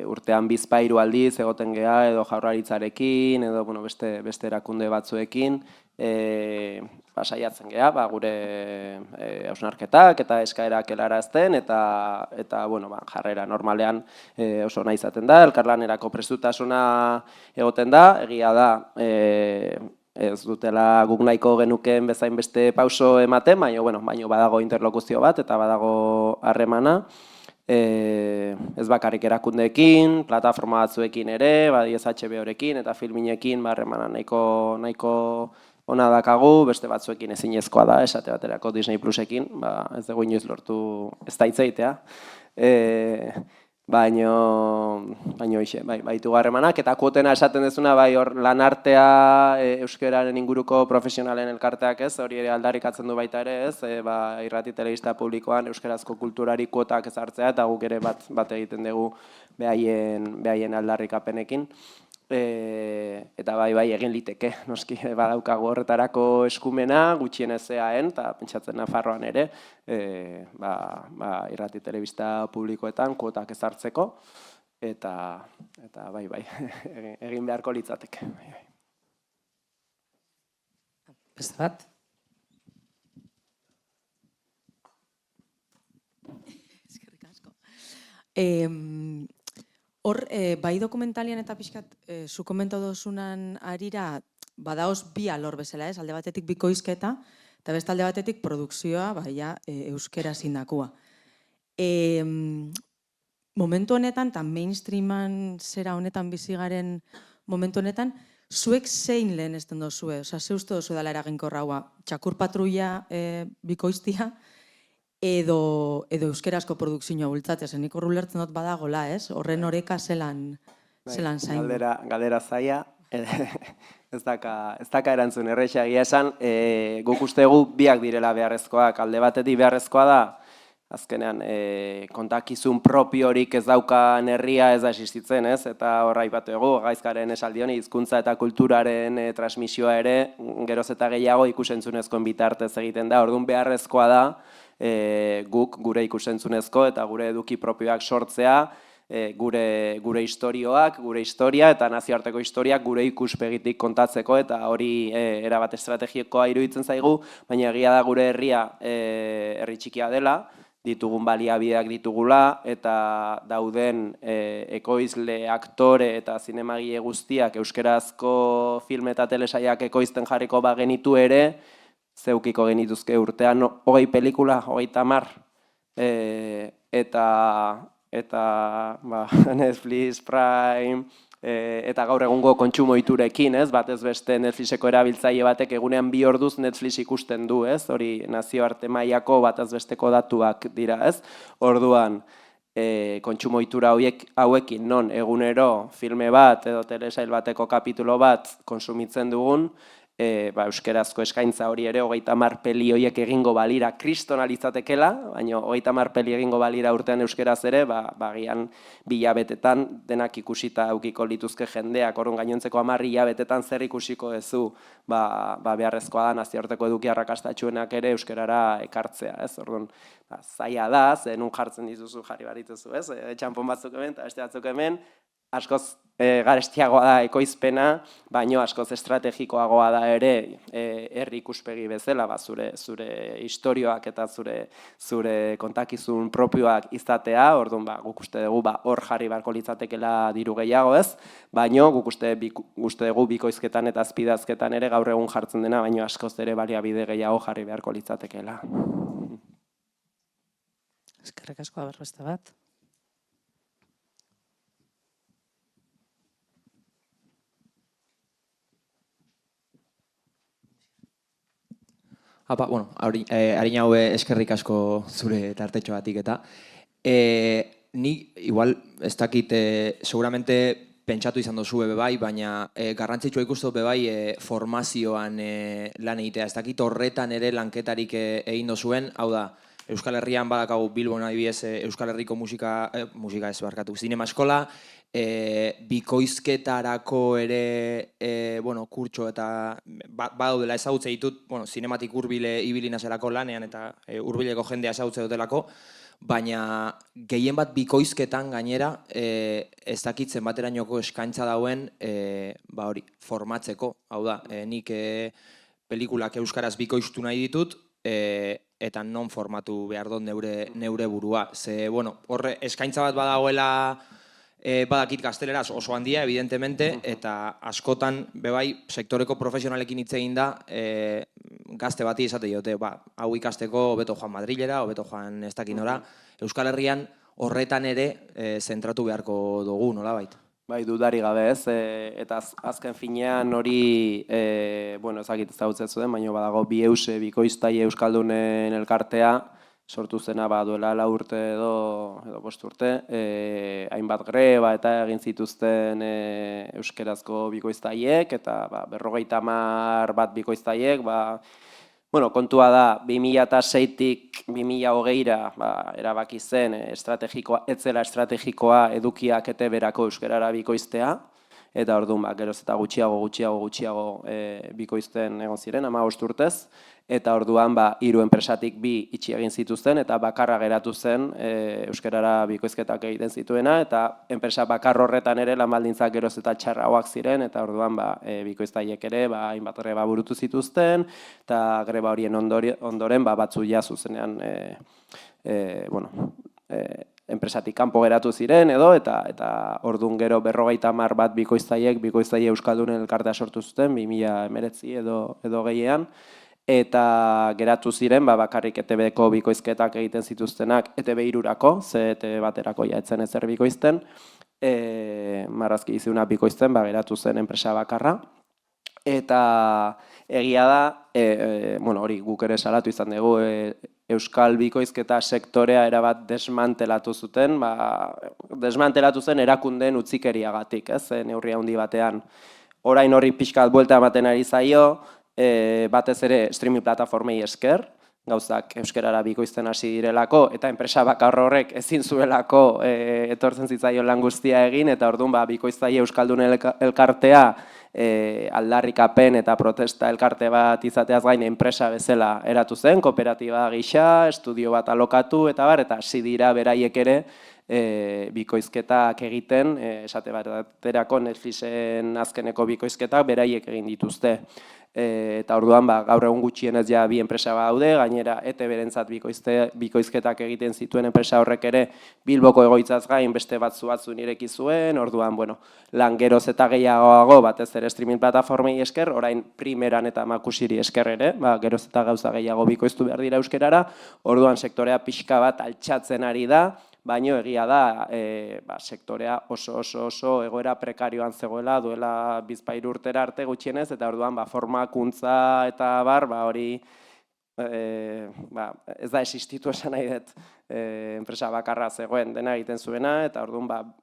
urtean 2-3 aldiz egoten gea, edo Jaurlaritzarekin, edo beste erakunde batzuekin, saiatzen gea, gure hausnarketak eta eskaerak helarazten, eta jarrera normalean oso nahi izaten da, elkarlanerako prestutasuna egoten da, egia da, ez dutela guk nahiko genukeen bezain beste pauso ematen, baina badago interlokuzio bat eta badago harremana, ez bakarrik erakundeekin, plataforma batzuekin ere, badiez HBO-rekin eta filminekin harremana nahiko ona dakagu, beste batzuekin ezinezkoa da, esate baterako Disney Plusekin, ez dugu inoiz lortu ez da itzeitea, baina baitu harremanak, eta kuotena esaten dezuna, lanartea euskararen inguruko profesionalen elkarteak ez, hori ere aldarrikatzen du baita ere ez, irrati telebista publikoan euskarazko kulturari kuotak ezartzea, eta guk ere bat egiten dugu behaien aldarrikapenekin. Eta egin liteke, noski badaukagu horretarako eskumena, gutxienez eaen, eta pentsatzen Nafarroan ere, irrati telebista publikoetan kuotak ezartzeko, eta egin beharko litzateke. Beste bat? Eskerrik asko. Hor, bai dokumentalian eta pixkat, zu komentatu dozunan arira, badaoz bi alor bezala ez, alde batetik bikoizketa, eta beste alde batetik produkzioa, euskera zindakua. Momentu honetan, eta mainstreaman zera honetan bizigaren momentu honetan, zuek zein lehen ezten dozue, ze uste dozu dela eraginkorra, txakur patrulla bikoiztia, edo euskarazko produkzioa bultzatzea, zen nik horru lertzen dut badagola, ez? Horren oreka zelan zain. Galdera zaila, ez daka erantzun erresa egia esan, guk ustegu biak direla beharrezkoak, alde batetik beharrezkoa da, azkenean kontakizun propiorik ez daukan herria ez da existitzen, ez? Eta horra aipatu dugu, gaizkaren esaldi honi, hizkuntza eta kulturaren transmisioa ere, geroz eta gehiago ikusentzunezkoen bitartez egiten da, orduan beharrezkoa da, guk gure ikusentzunezko eta gure eduki propioak sortzea, gure istorioak, gure historia eta nazioarteko historiak gure ikuspegitik kontatzeko eta hori erabat estrategikoa iruditzen zaigu, baina egia da gure herria herri txikia dela, ditugun baliabideak ditugula eta dauden ekoizle, aktore eta zinemagile guztiak euskarazko film eta telesaiak ekoizten jarriko bagenitu ere, zeukiko genituzke urtean 20 pelikula, 30, eta Netflix, Prime, eta gaur egungo kontsumo ohiturekin, ez? Batez beste Netflixeko erabiltzaile batek egunean 2 orduz Netflix ikusten du, ez? Hori nazioarte mailako batez besteko datuak dira, ez? Orduan, kontsumo ohitura hauekin non egunero filme bat edo telesail bateko kapitulo bat konsumitzen dugun, euskerazko eskaintza hori ere 30 peli horiek egingo balira kristonalizatekela, baina 30 peli egingo balira urtean euskeraz ere, bagian 2 hilabetetan denak ikusita aukiko lituzke jendeak, orduan gainontzeko 10 hilabetetan zer ikusiko duzu, beharrezkoa da nazioarteko eduki arrakastatsuenak ere euskerara ekartzea, ez? Orduan, zaila da, ze nun jartzen dituzu jarri barituzu, ez? Txanpon batzuk hemen eta beste batzuk hemen, askoz garestiagoa da ekoizpena, baino askoz estrategikoagoa da ere herri ikuspegi bezala, zure istorioak eta zure kontakizun propioak izatea, orduan guk uste dugu hor jarri beharko litzatekela diru gehiago, ez? Baino guk uste dugu bikoizketan eta azpidazketan ere gaur egun jartzen dena, baino askoz ere baliabide gehiago jarri beharko litzatekela. Eskerrik asko, beste bat. Harin hau eskerrik asko zure tartetxo batik eta ni igual ez dakit seguramente pentsatu izan dozu bai, baina garrantzitsua ikustu bai formazioan lan egitea. Ez dakit horretan ere lanketarik egin dozuen, hau da, Euskal Herrian badakagu Bilbon adibidez Euskal Herriko musika ez barkatu, zinema eskola, bikoizketarako ere kurtso eta badaudela ezagutze ditut, zinematik hurbile ibili nazelako lanean eta hurbileko jendea ezagutze dutelako, baina gehien bat bikoizketan gainera ez dakitzen baterainoko eskaintza dauen hori formatzeko, hau da, nik pelikulak euskaraz bikoiztu nahi ditut, eta non formatu behar dut neure burua. Ze, horre eskaintza bat badagoela badakit gazteleraz oso handia, evidentemente, eta askotan, bebai, sektoreko profesionalekin hitz egin da, gazte bati esate diote, hau ikasteko hobeto joan Madrilera, hobeto joan ez dakinora, Euskal Herrian horretan ere zentratu beharko dugu, nolabait? Bai, dudari gabe ez, eta azken finean hori, ezakit ezagutzen zuen, baina badago bi bikoiztaile euskaldunen elkartea, sortu zena duela 4 urte edo 5 urte, hainbat greba eta egin zituzten euskerazko bikoiztaileek, eta 50 bat bikoiztaileek, kontua da, 2006-tik 2020-ra erabaki zen etzela estrategikoa edukiak eteberako euskerara bikoiztea, eta orduan geroz eta gutxiago bikoizten egon ziren, 15 urtez, eta orduan 3 enpresatik 2 itxi egin zituzten, eta bakarra geratu zen euskerara bikoizketak egiten zituena, eta enpresa bakar horretan ere lan baldintzak geroz eta txarragoak ziren, eta orduan bikoiztaileek ere hainbat greba burutu zituzten, eta greba horien ondoren batzu ja zuzenean enpresatik kanpo geratu ziren edo, eta orduan gero 50 bat bikoiztaile euskaldunen elkartea sortu zuten, 2019 edo gehiean, eta geratu ziren bakarrik ETB-ko bikoizketak egiten zituztenak ETB-irurako, ze ETB baterako jaetzen ezer bikoizten, marrazki izuna bikoizten geratu zen enpresa bakarra, eta egia da, hori guk ere salatu izan dugu euskal bikoizketa sektorea erabat desmantelatu zuten, desmantelatu zen erakundeen utzikeriagatik, ez, neurri handi batean. Orain horri pixkat buelta ematen ari zaio, batez ere streaming plataformei esker, gauzak euskerara bikoizten hasi direlako, eta enpresa bakar horrek ezin zuelako etortzen zitzaion lan guztia egin, eta orduan bikoiztaile euskaldun elkartea aldarrikapen eta protesta elkarte bat izateaz gain enpresa bezala eratu zen, kooperatiba gisa, estudio bat alokatu, eta hasi dira beraiek ere bikoizketak egiten, esate baterako Netflixen azkeneko bikoizketak beraiek egin dituzte. Eta orduan gaur egun gutxienez ja bi enpresa daude, gainera ETB-rentzat bikoizketak egiten zituen enpresa horrek ere Bilboko egoitzaz gain beste batzun ireki zuen, orduan lan geroz eta gehiagoago batez ere streaming plataformei esker, orain Primeran eta Makusiri esker ere, geroz eta gauza gehiago bikoiztu behar dira euskerara, orduan sektorea pixka bat altxatzen ari da, baino egia da sektorea oso egoera prekarioan zegoela duela bizpahiru urtera arte gutxienez, eta orduan formakuntza eta hori ez da existitu esan nahi dut enpresa bakarra zegoen dena egiten zuena, eta orduan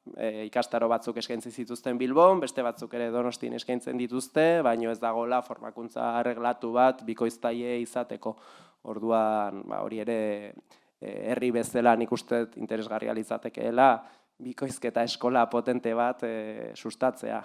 ikastaro batzuk eskaintzi zituzten Bilbon, beste batzuk ere Donostin eskaintzen dituzte, baino ez dagoela formakuntza arreglatu bat bikoiztaile izateko. Orduan hori ere herri bezala nik uste interesgarria litzatekeela bikoizketa eskola potente bat sustatzea.